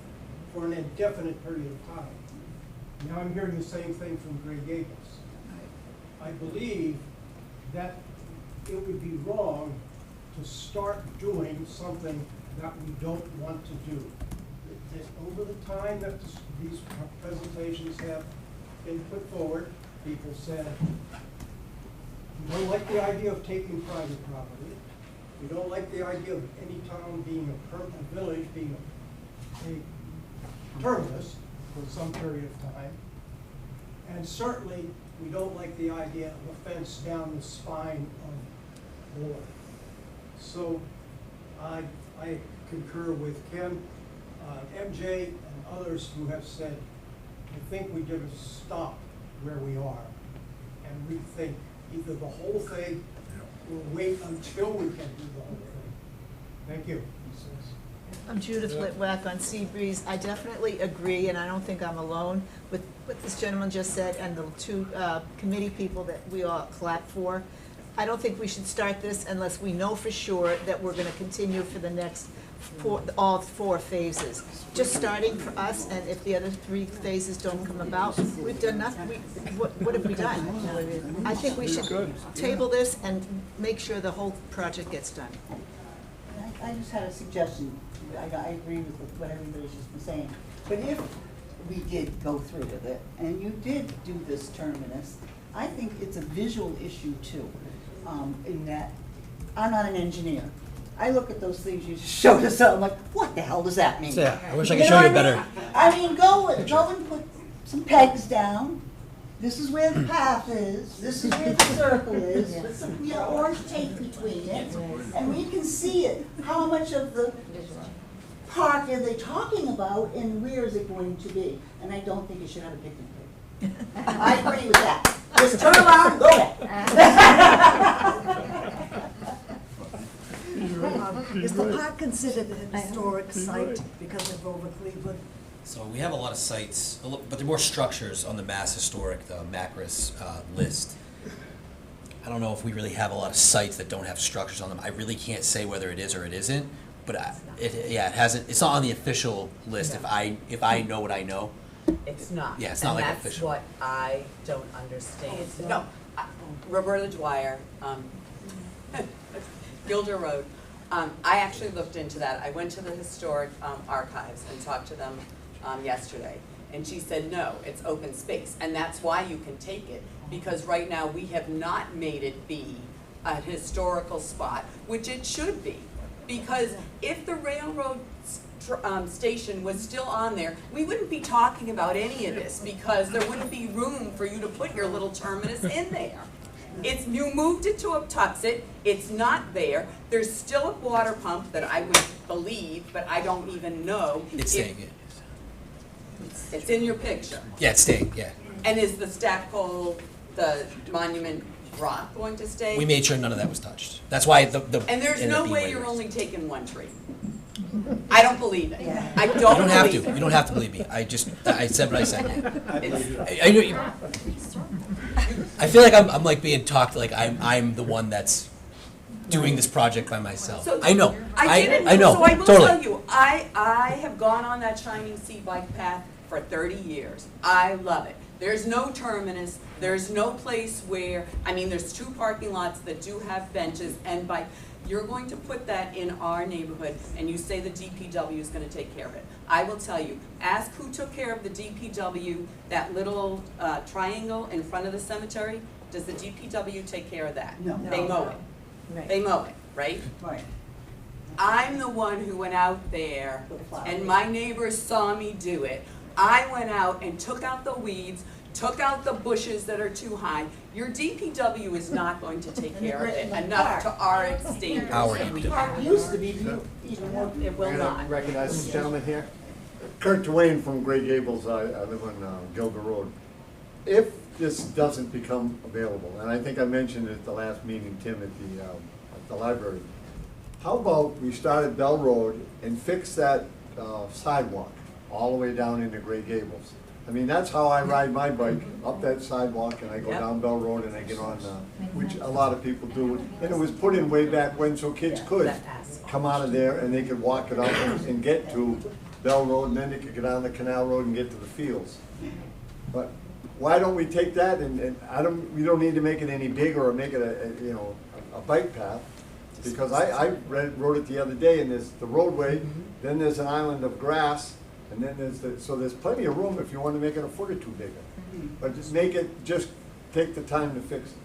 for an indefinite period of time. Now I'm hearing the same thing from Gray Gables. I believe that it would be wrong to start doing something that we don't want to do. Over the time that these presentations have been put forward, people said, we don't like the idea of taking private property. We don't like the idea of any town being a village being a terminus for some period of time. And certainly, we don't like the idea of a fence down the spine of Bourne. So I concur with Ken, MJ, and others who have said, I think we give a stop where we are and rethink either the whole thing or wait until we can do the whole thing. Thank you. I'm Judith Litwack on Seabreeze. I definitely agree, and I don't think I'm alone with what this gentleman just said and the two committee people that we all clap for. I don't think we should start this unless we know for sure that we're going to continue for the next all four phases. Just starting for us, and if the other three phases don't come about, we've done nothing. What have we done? I think we should table this and make sure the whole project gets done. I just had a suggestion. I agree with what everybody's just been saying. But if we did go through with it, and you did do this terminus, I think it's a visual issue too, in that I'm not an engineer. I look at those things you showed us, I'm like, what the hell does that mean? Yeah, I wish I could show you better. I mean, go and put some pegs down. This is where the path is. This is where the circle is. With some orange tape between it, and we can see it. How much of the park are they talking about, and where is it going to be? And I don't think you should have a picnic table. I agree with that. Just turn around and go there. Is the park considered an historic site because of over Cleveland? So we have a lot of sites, but there are more structures on the Mass Historic, the MACRIS list. I don't know if we really have a lot of sites that don't have structures on them. I really can't say whether it is or it isn't, but it hasn't. It's not on the official list. No. If I know what I know. It's not. Yeah, it's not like official. And that's what I don't understand. No, Roberta Dwyer, Gilder Road. I actually looked into that. I went to the historic archives and talked to them yesterday. And she said, no, it's open space. And that's why you can take it, because right now we have not made it be a historical spot, which it should be. Because if the railroad station was still on there, we wouldn't be talking about any of this, because there wouldn't be room for you to put your little terminus in there. You moved it to Uptuxet, it's not there. There's still a water pump that I would believe, but I don't even know. It's staying, yeah. It's in your picture. Yeah, it's staying, yeah. And is the Stackpole, the monument rock going to stay? We made sure none of that was touched. That's why the And there's ended up no being way you're waivers. only taking one tree. I don't believe it. I don't You don't have believe to. it. You don't have to believe me. I said what I said. It's- I know you. I feel like I'm like being talked like I'm the one that's doing this project by myself. So, I know. I know. So I will totally. tell you, I have gone on that Shining Sea bike path for 30 years. I love it. There's no terminus. There's no place where, I mean, there's 2 parking lots that do have benches and bike. You're going to put that in our neighborhood, and you say the DPW is going to take care of it. I will tell you, ask who took care of the DPW, that little triangle in front of the cemetery. Does the DPW take care of that? No. They mow it. Right. They mow it, right? Right. I'm the one who went out there, and my neighbors saw me do it. I went out and took out the weeds, took out the bushes that are too high. Your DPW is not going to take care of it enough to our standards. The park used to be even more. It will I'm not. gonna recognize this gentleman here. Kurt Duane from Gray Gables, I live on Gilder Road. If this doesn't become available, and I think I mentioned it at the last meeting, Tim, at the library, how about we start at Bell Road and fix that sidewalk all the way down into Gray Gables? I mean, that's how I ride my bike, up that sidewalk, and I go Yep. down Bell Road and I get on, which a lot of people do. And it was put in way back when, so kids could come out of there and they could walk it up and get to Bell Road, and then they could get on the Canal Road and get to the fields. But why don't we take that and we don't need to make it any bigger or make it a bike path. Because I rode it the other day, and there's the roadway, then there's an island of grass, and then so there's plenty of room if you want to make it a foot or two bigger. But just take the time to fix it.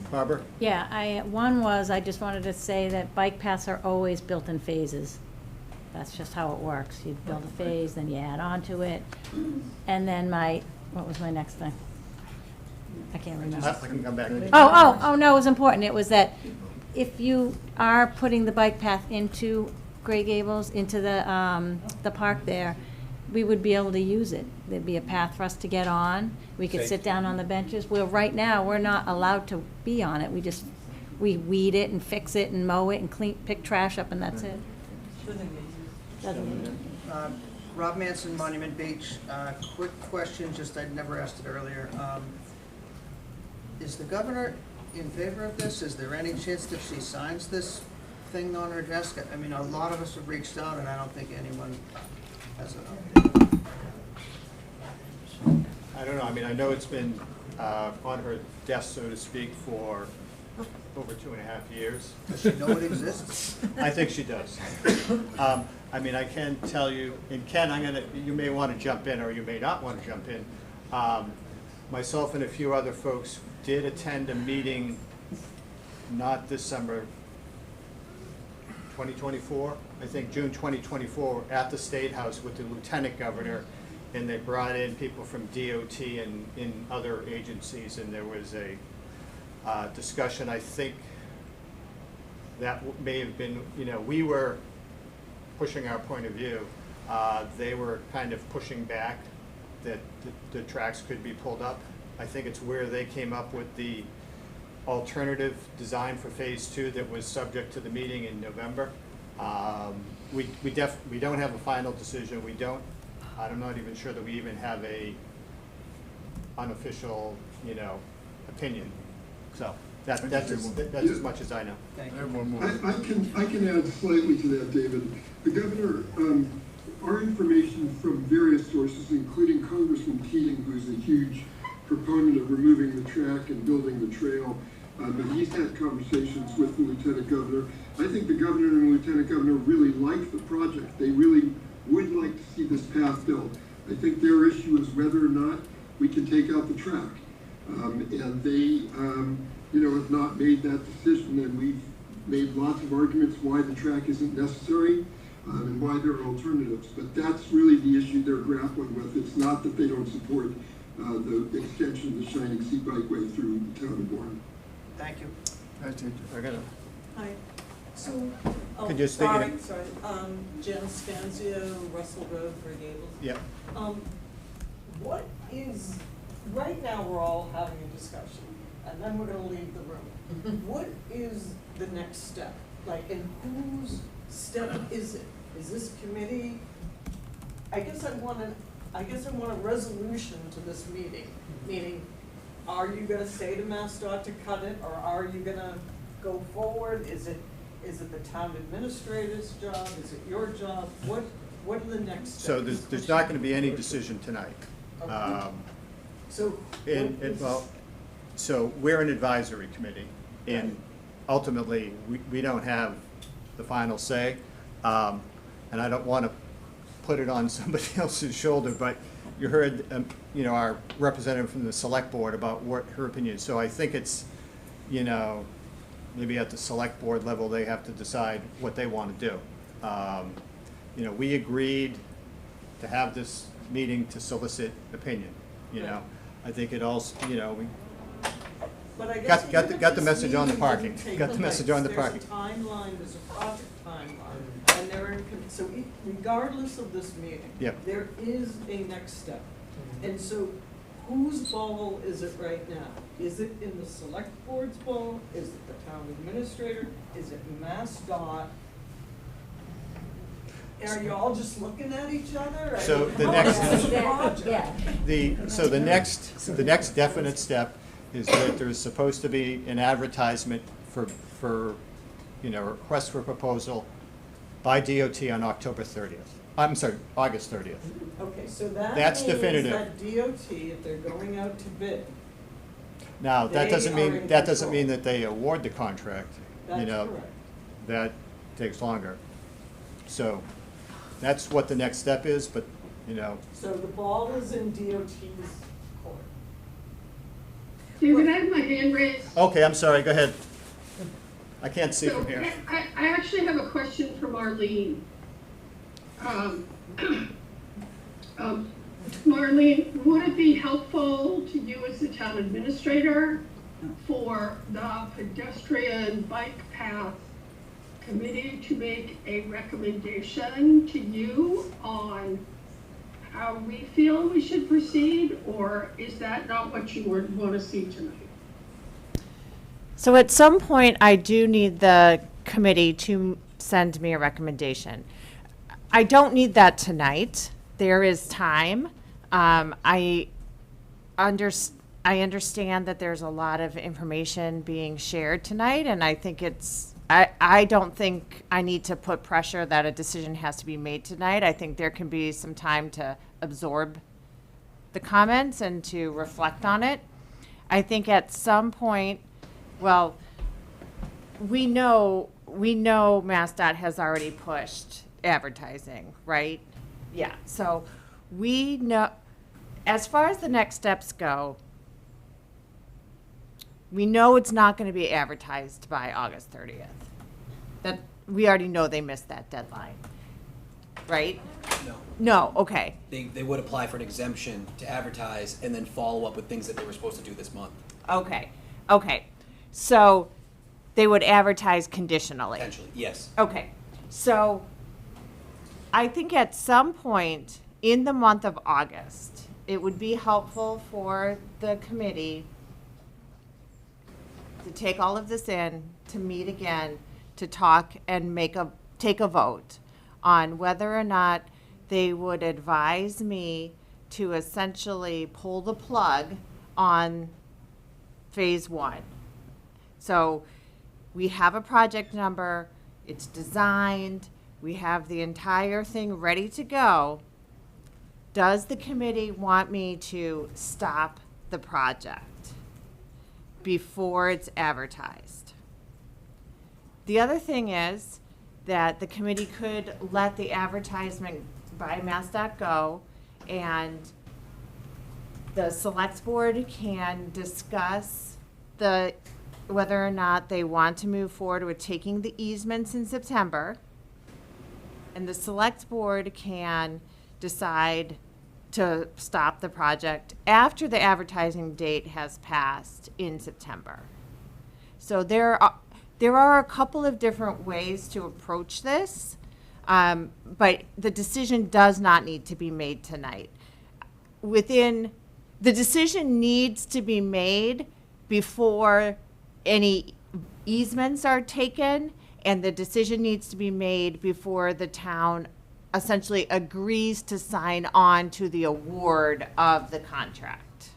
Barbara? Yeah, I just wanted to say that bike paths are always built in phases. That's just how it works. You build a phase, then you add on to it. And then what was my next thing? I can't remember. I can come back. Oh, no, it was important. It was that if you are putting the bike path into Gray Gables, into the park there, we would be able to use it. There'd be a path for us to get on. We could sit down on the benches. Well, right now, we're not allowed to be on it. We weed it and fix it and mow it and pick trash up, and that's it. Rob Manson, Monument Beach. Quick question, just I'd never asked it earlier. Is the governor in favor of this? Is there any chance that she signs this thing on her desk? I mean, a lot of us have reached out, and I don't think anyone has an update. I don't know, I mean, I know it's been on her desk, so to speak, for over 2.5 years. Does she know it exists? I think she does. I mean, I can tell you, and Ken, you may want to jump in, or you may not want to jump in. Myself and a few other folks did attend a meeting, not this summer, 2024, I think June 2024, at the State House with the Lieutenant Governor, and they brought in people from DOT and in other agencies, and there was a discussion. I think that may have been, we were pushing our point of view. They were kind of pushing back that the tracks could be pulled up. I think it's where they came up with the alternative design for phase 2 that was subject to the meeting in November. We don't have a final decision. I'm not even sure that we even have a unofficial, opinion. So that's as much as I know. Thank I you. have one more. I can add slightly to that, David. The governor, our information from various sources, including Congressman Keating, who's a huge proponent of removing the track and building the trail, and he's had conversations with the Lieutenant Governor. I think the governor and the Lieutenant Governor really like the project. They really would like to see this path built. I think their issue is whether or not we can take out the track. And they, have not made that decision, and we've made lots of arguments why the track isn't necessary and why there are alternatives. But that's really the issue they're grappling with. It's not that they don't support the extension of the Shining Sea Bikeway through the town of Bourne. Thank you. Hi. So, Could you state your name? sorry, Jen Scanzio, Russell Road, Gray Gables. Yeah. What is, right now, we're all having a discussion, and then we're gonna leave the room. What is the next step? And whose step is it? Is this committee? I guess I want a resolution to this meeting, meaning, are you gonna say to MassDOT to cut it, or are you gonna go forward? Is it the town administrator's job? Is it your job? What are the next steps? So there's not going to be any decision tonight. So we're an advisory committee, and ultimately, we don't have the final say. And I don't want to put it on somebody else's shoulder, but you heard, you know, our representative from the select board about what her opinion is. So I think it's, you know, maybe at the select board level, they have to decide what they want to do. You know, we agreed to have this meeting to solicit opinion, you know. I think it also, you know, we But I guess got the message on the parking. Got the message on the There's parking. a timeline, there's a project timeline, and they're in, so regardless of this meeting, Yep. there is a next step. And so whose ball is it right now? Is it in the select board's ball? Is it the town administrator? Is it MassDOT? Are you all just looking at each other? So the How next- is the project? So the next definite step is that there's supposed to be an advertisement for, you know, request for proposal by DOT on October 30th. I'm sorry, August 30th. Okay, so that That's means definitive. that DOT, if they're going out to bid, Now, that They doesn't are mean, in that doesn't control. mean that they award the contract, you that's know. correct. That takes longer. So that's what the next step is, but, you know, So the ball is in DOT's court. David, I have my hand raised. okay, I'm sorry, go ahead. I can't see from here. I actually have a question for Marlene. Marlene, would it be helpful to you as the town administrator for the pedestrian bike path committee to make a recommendation to you on how we feel we should proceed, or is that not what you would want to see tonight? So at some point, I do need the committee to send me a recommendation. I don't need that tonight. There is time. I understand that there's a lot of information being shared tonight, and I think I don't think I need to put pressure that a decision has to be made tonight. I think there can be some time to absorb the comments and to reflect on it. I think at some point, well, we know MassDOT has already pushed advertising, right? Yeah, so we know, as far as the next steps go, we know it's not going to be advertised by August 30th. That, we already know they missed that deadline, right? No. No, okay. They would apply for an exemption to advertise and then follow up with things that they were supposed to do this month. Okay, okay. So they would advertise conditionally? Potentially, yes. Okay, so I think at some point in the month of August, it would be helpful for the committee to take all of this in, to meet again, to talk and take a vote on whether or not they would advise me to essentially pull the plug on phase 1. So we have a project number, it's designed, we have the entire thing ready to go. Does the committee want me to stop the project before it's advertised? The other thing is that the committee could let the advertisement by MassDOT go, and the select board can discuss whether or not they want to move forward with taking the easements in September. And the select board can decide to stop the project after the advertising date has passed in September. So there are a couple of different ways to approach this, but the decision does not need to be made tonight. The decision needs to be made before any easements are taken, and the decision needs to be made before the town essentially agrees to sign on to the award of the contract.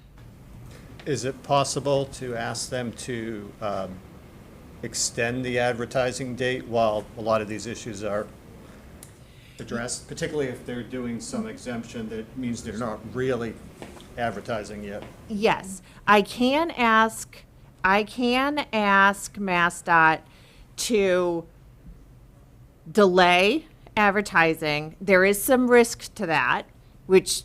is it possible to ask them to extend the advertising date while a lot of these issues are addressed, particularly if they're doing some exemption that means they're not really advertising yet? Yes, I can ask MassDOT to delay advertising. There is some risk to that, which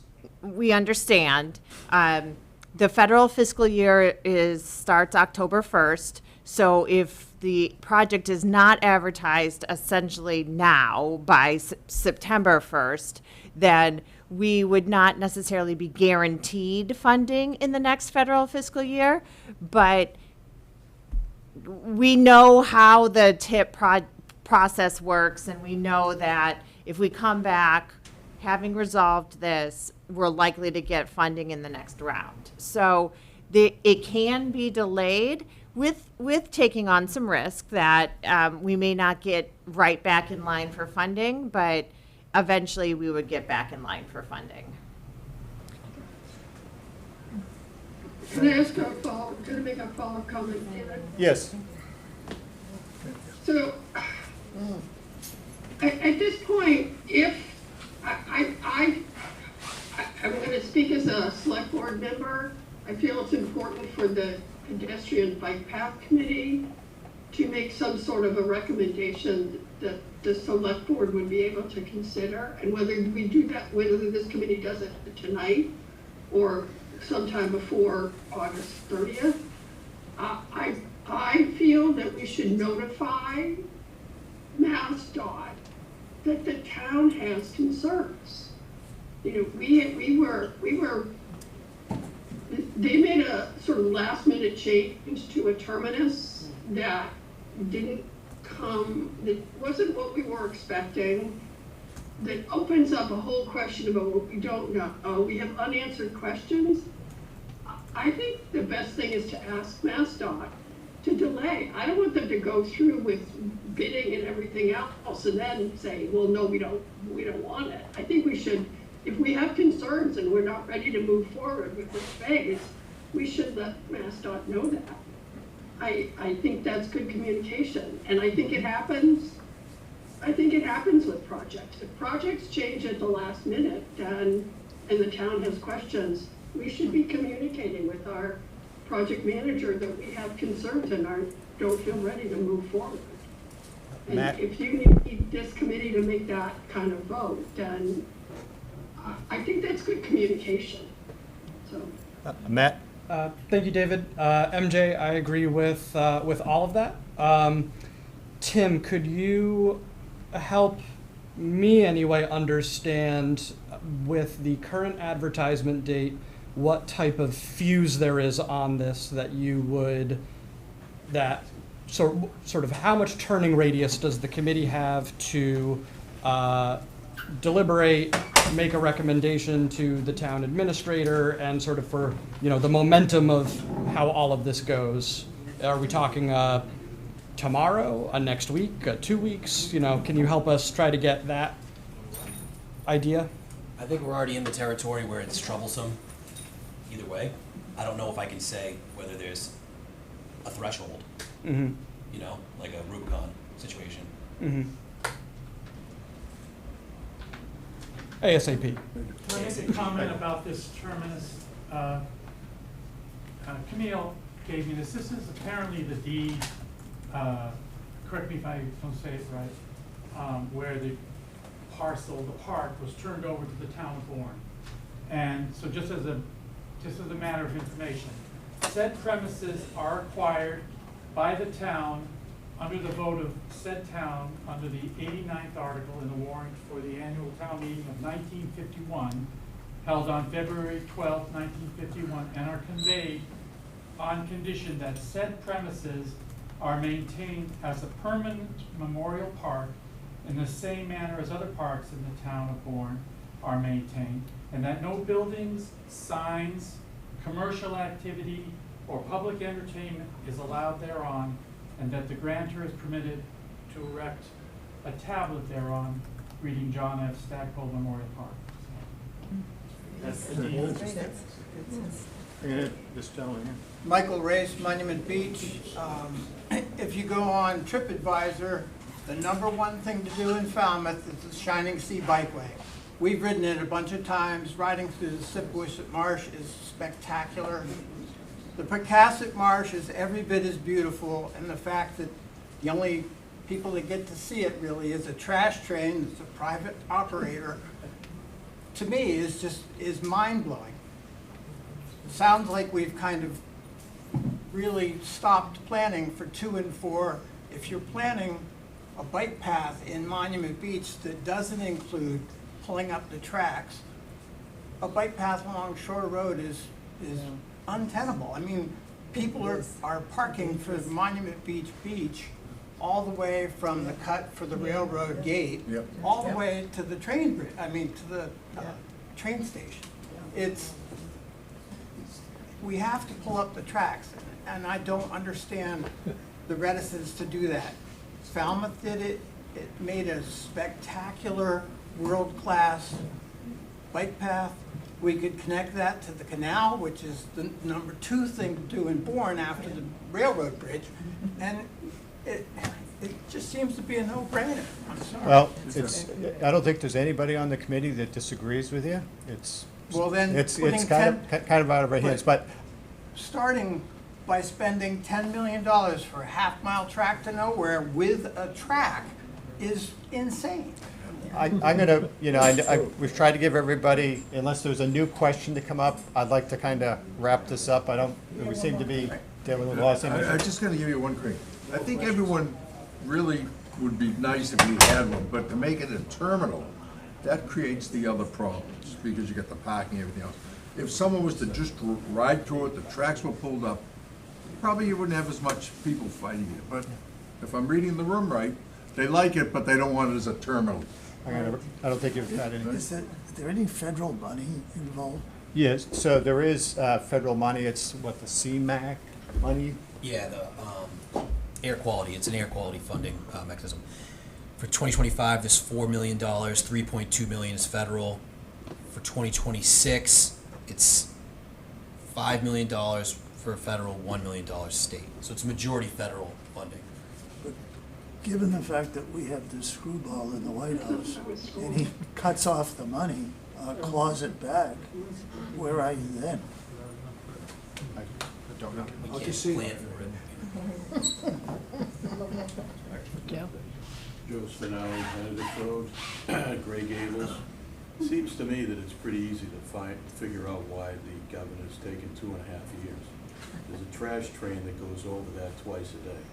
we understand. The federal fiscal year starts October 1st. So if the project is not advertised essentially now by September 1st, then we would not necessarily be guaranteed funding in the next federal fiscal year. But we know how the TIP process works, and we know that if we come back having resolved this, we're likely to get funding in the next round. So it can be delayed with taking on some risk that we may not get right back in line for funding, but eventually we would get back in line for funding. Can I ask can I make a follow-up comment, David? Yes. So, at this point, if I'm going to speak as a select board member, I feel it's important for the pedestrian bike path committee to make some sort of a recommendation that the select board would be able to consider, and whether we do that, whether this committee does it tonight or sometime before August 30th. I feel that we should notify MassDOT that the town has concerns. You know, we were they made a sort of last minute change to a terminus that didn't come, that wasn't what we were expecting, that opens up a whole question about what we don't know. We have unanswered questions. I think the best thing is to ask MassDOT to delay. I don't want them to go through with bidding and everything else and then say, well, no, we don't want it. I think we should, if we have concerns and we're not ready to move forward with this phase, we should let MassDOT know that. I think that's good communication, and I think it happens. I think it happens with projects. If projects change at the last minute and the town has questions, we should be communicating with our project manager that we have concerns and don't feel ready to move forward. And Matt? if you need this committee to make that kind of vote, then I think that's good communication. So. Matt? Thank you, David. MJ, I agree with all of that. Tim, could you help me anyway understand with the current advertisement date what type of fuse there is on this that you would, that sort of how much turning radius does the committee have to deliberate, make a recommendation to the town administrator, and sort of for, you know, the momentum of how all of this goes? Are we talking tomorrow, next week, 2 weeks? You know, can you help us try to get that idea? I think we're already in the territory where it's troublesome either way. I don't know if I can say whether there's a threshold, Mm-hmm. you know, like a Rubicon situation. Mm-hmm. ASAP. Can I make a comment about this terminus? Camille gave me this. This is apparently the deed, correct me if I don't say it right, where the parcel, the park, was turned over to the town of Bourne. And so just as a matter of information, said premises are acquired by the town under the vote of said town under the 89th article in the warrant for the annual town meeting of 1951, held on February 12, 1951, and are conveyed on condition that said premises are maintained as a permanent memorial park in the same manner as other parks in the town of Bourne are maintained, and that no buildings, signs, commercial activity, or public entertainment is allowed thereon, and that the grantor is permitted to erect a tablet thereon reading John F. Stackpole Memorial Park. That's the deed. This gentleman here. Michael Race, Monument Beach. If you go on TripAdvisor, the #1 thing to do in Falmouth is the Shining Sea Bikeway. We've ridden it a bunch of times. Riding through the Sipwisset Marsh is spectacular. The Pecasset Marsh is every bit as beautiful, and the fact that the only people that get to see it really is a trash train that's a private operator to me, is mind-blowing. It sounds like we've kind of really stopped planning for 2 and 4. If you're planning a bike path in Monument Beach that doesn't include pulling up the tracks, a bike path along Shore Road is untenable. I mean, people are parking for Monument Beach all the way from the cut for the railroad gate, all the way to the train bridge, to the train station. We have to pull up the tracks, and I don't understand the reticence to do that. Falmouth did it. It made a spectacular, world-class bike path. We could connect that to the canal, which is the number 2 thing to do in Bourne after the railroad bridge, and it just seems to be a no-brainer. I'm sorry. Well, I don't think there's anybody on the committee that disagrees with you. It's kind of out of our hands, but starting by spending $10 million for a half-mile track to nowhere with a track is insane. I'm gonna, we've tried to give everybody, unless there's a new question to come up, I'd like to kind of wrap this up. We seem to be dealing with lots of issues. I'm just gonna give you one quick. I think everyone really would be nice if we had one, but to make it a terminal, that creates the other problems, because you got the parking and everything else. If someone was to just ride through it, the tracks were pulled up, probably you wouldn't have as much people fighting it. But if I'm reading the room right, they like it, but they don't want it as a terminal. I don't think you've had anything. Is there any federal money involved? Yes, so there is federal money. It's what, the CMAQ money? Yeah, the air quality, it's an air quality funding mechanism. For 2025, there's $4 million, $3.2 million is federal. For 2026, it's $5 million for federal, $1 million state. So it's majority federal funding. But given the fact that we have this screwball in the White House, and he cuts off the money, claws it back, where are you then? I don't know. We can't plan for it. Joe Spinelli, Benedict Road, Gray Gables. Seems to me that it's pretty easy to figure out why the governor's taken 2.5 years. There's a trash train that goes over that twice a day,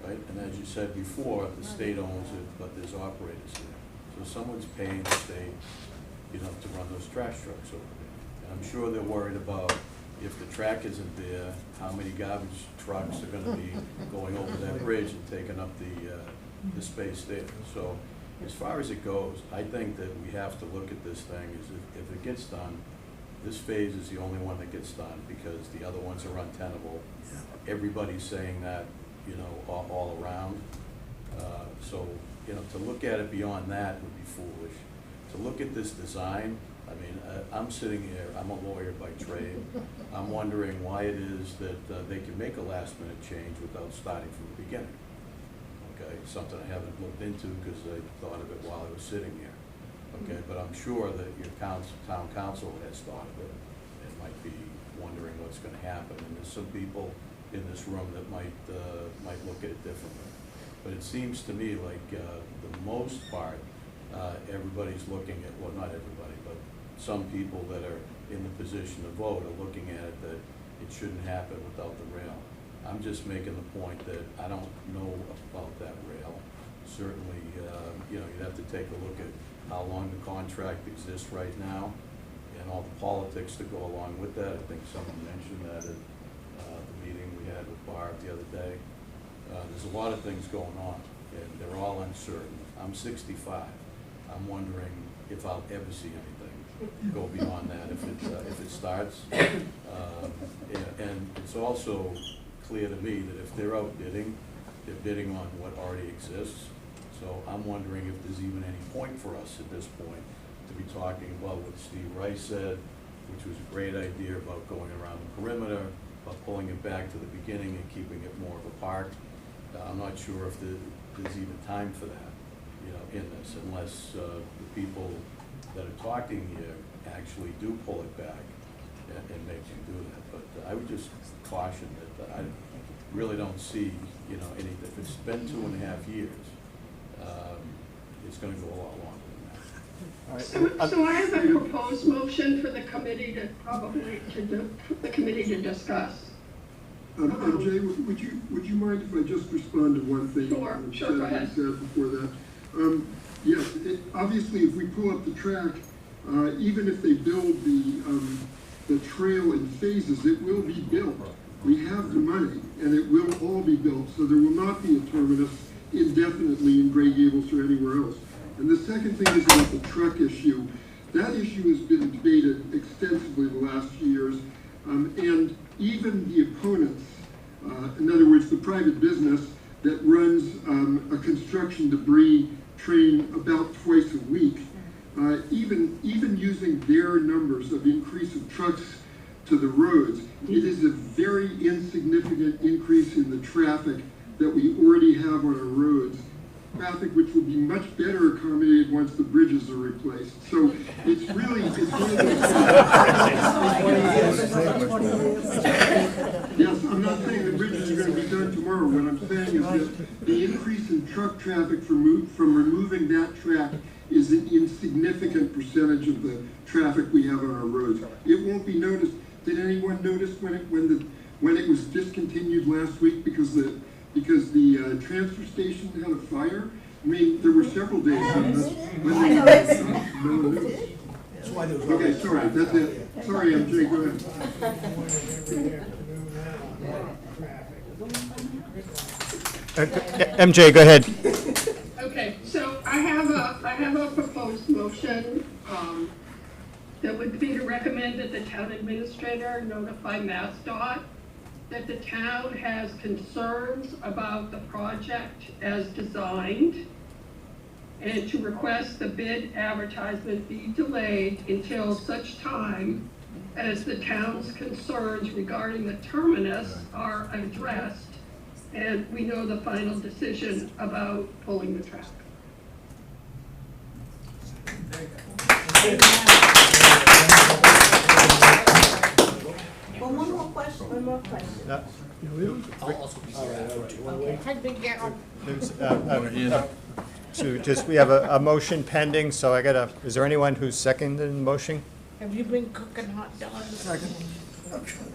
right? And as you said before, the state owns it, but there's operators there. So someone's paying the state, to run those trash trucks over there. And I'm sure they're worried about, if the track isn't there, how many garbage trucks are gonna be going over that bridge and taking up the space there. So as far as it goes, I think that we have to look at this thing as if it gets done, this phase is the only one that gets done, because the other ones are untenable. Everybody's saying that, all around. So, to look at it beyond that would be foolish. To look at this design, I'm sitting here, I'm a lawyer by trade. I'm wondering why it is that they can make a last-minute change without starting from the beginning. Okay, something I haven't looked into because I thought of it while I was sitting here. Okay, but I'm sure that your town council has thought of it and might be wondering what's going to happen. And there's some people in this room that might look at it differently. But it seems to me like the most part, everybody's looking at, well, not everybody, but some people that are in the position to vote are looking at it that it shouldn't happen without the rail. I'm just making the point that I don't know about that rail. Certainly, you'd have to take a look at how long the contract exists right now and all the politics that go along with that. I think someone mentioned that at the meeting we had with Barb the other day. There's a lot of things going on, and they're all uncertain. I'm 65. I'm wondering if I'll ever see anything go beyond that if it starts. And it's also clear to me that if they're out bidding, they're bidding on what already exists. So I'm wondering if there's even any point for us at this point to be talking about what Steve Rice said, which was a great idea about going around the perimeter, about pulling it back to the beginning and keeping it more of a park. I'm not sure if there's even time for that, in this, unless the people that are talking here actually do pull it back and make you do that. But I would just caution that I really don't see, any, if it's been 2.5 years, it's gonna go a lot longer than that. So I have a proposed motion for the committee the committee to discuss. Jay, would you mind if I just respond to one thing? Sure, go ahead. Said before that. Yes, obviously, if we pull up the track, even if they build the trail in phases, it will be built. We have the money, and it will all be built, so there will not be a terminus indefinitely in Gray Gables or anywhere else. And the second thing is about the truck issue. That issue has been debated extensively the last few years, and even the opponents, in other words, the private business that runs a construction debris train about twice a week, even using their numbers of increase of trucks to the roads, it is a very insignificant increase in the traffic that we already have on our roads, traffic which will be much better accommodated once the bridges are replaced. So it's really, yes, I'm not saying the bridges are going to be done tomorrow. What I'm saying is that the increase in truck traffic from removing that track is an insignificant percentage of the traffic we have on our roads. It won't be noticed. Did anyone notice when it was discontinued last week because the transfer station had a fire? I mean, there were several days when no one knew. Okay, sorry, that's it. Sorry, MJ, go ahead. MJ, go ahead. Okay, so I have a proposed motion that would be to recommend that the town administrator notify MassDOT that the town has concerns about the project as designed, and to request the bid advertisement be delayed until such time as the town's concerns regarding the terminus are addressed and we know the final decision about pulling the track. Well, one more question. So we have a motion pending, so is there anyone who's seconded the motion? Have you been cooking hot dogs? Second.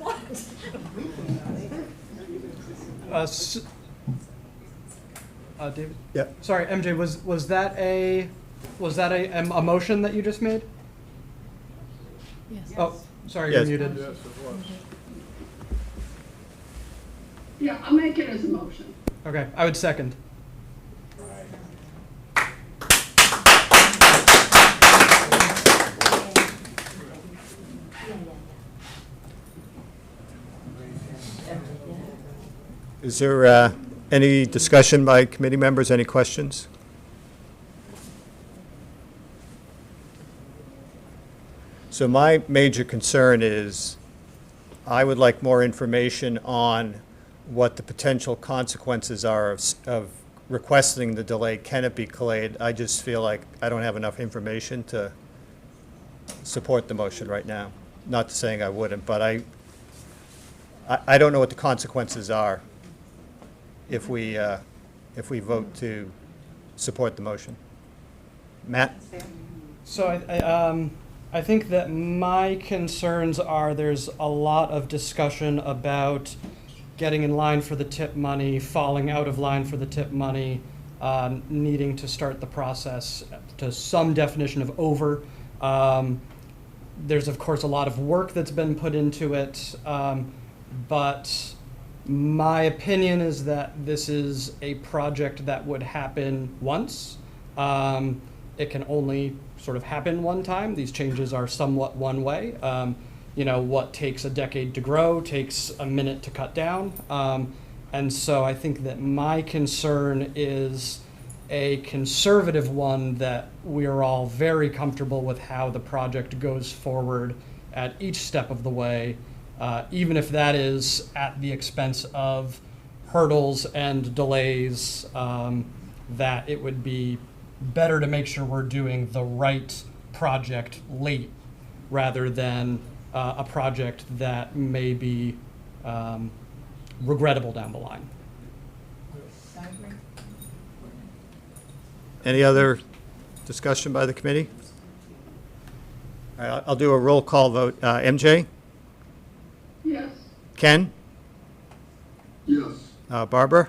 What? David? Yeah. Sorry, MJ, was that a motion that you just made? Yes. Oh, sorry, Yes. you're muted. Yes, it was. Yeah, I'll make it as a motion. Okay, I would second. Is there any discussion by committee members, any questions? So my major concern is I would like more information on what the potential consequences are of requesting the delay. Can it be delayed? I just feel like I don't have enough information to support the motion right now. Not saying I wouldn't, but I don't know what the consequences are if we vote to support the motion. Matt? So I think that my concerns are there's a lot of discussion about getting in line for the tip money, falling out of line for the tip money, needing to start the process to some definition of over. There's, of course, a lot of work that's been put into it, but my opinion is that this is a project that would happen once. It can only sort of happen one time. These changes are somewhat one way. What takes a decade to grow takes a minute to cut down. And so I think that my concern is a conservative one, that we're all very comfortable with how the project goes forward at each step of the way, even if that is at the expense of hurdles and delays, that it would be better to make sure we're doing the right project late rather than a project that may be regrettable down the line. Any other discussion by the committee? All right, I'll do a roll call vote. MJ? Yes. Ken? Yes. Barbara?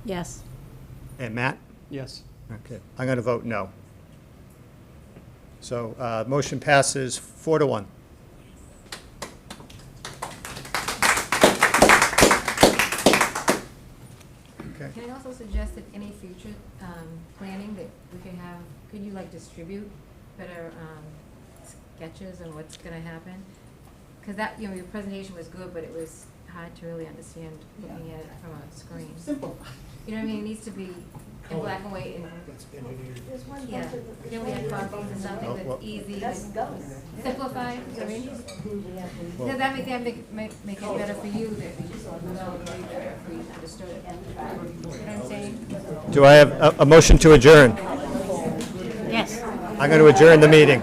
Yes. And Matt? Yes. Okay, I'm going to vote no. So motion passes 4-1. Okay. Can I also suggest that any future planning that we could have, could you like distribute better sketches on what's gonna happen? Because that, your presentation was good, but it was hard to really understand looking at it from a screen. Simple. You know what I mean? It needs to be in black and white and, yeah. Then we have copies and something that's easy, like simplified, you know what I mean? Does that make it better for you, that we just know if we understood it? You know what I'm saying? Do I have a motion to adjourn? Yes. I'm going to adjourn the meeting.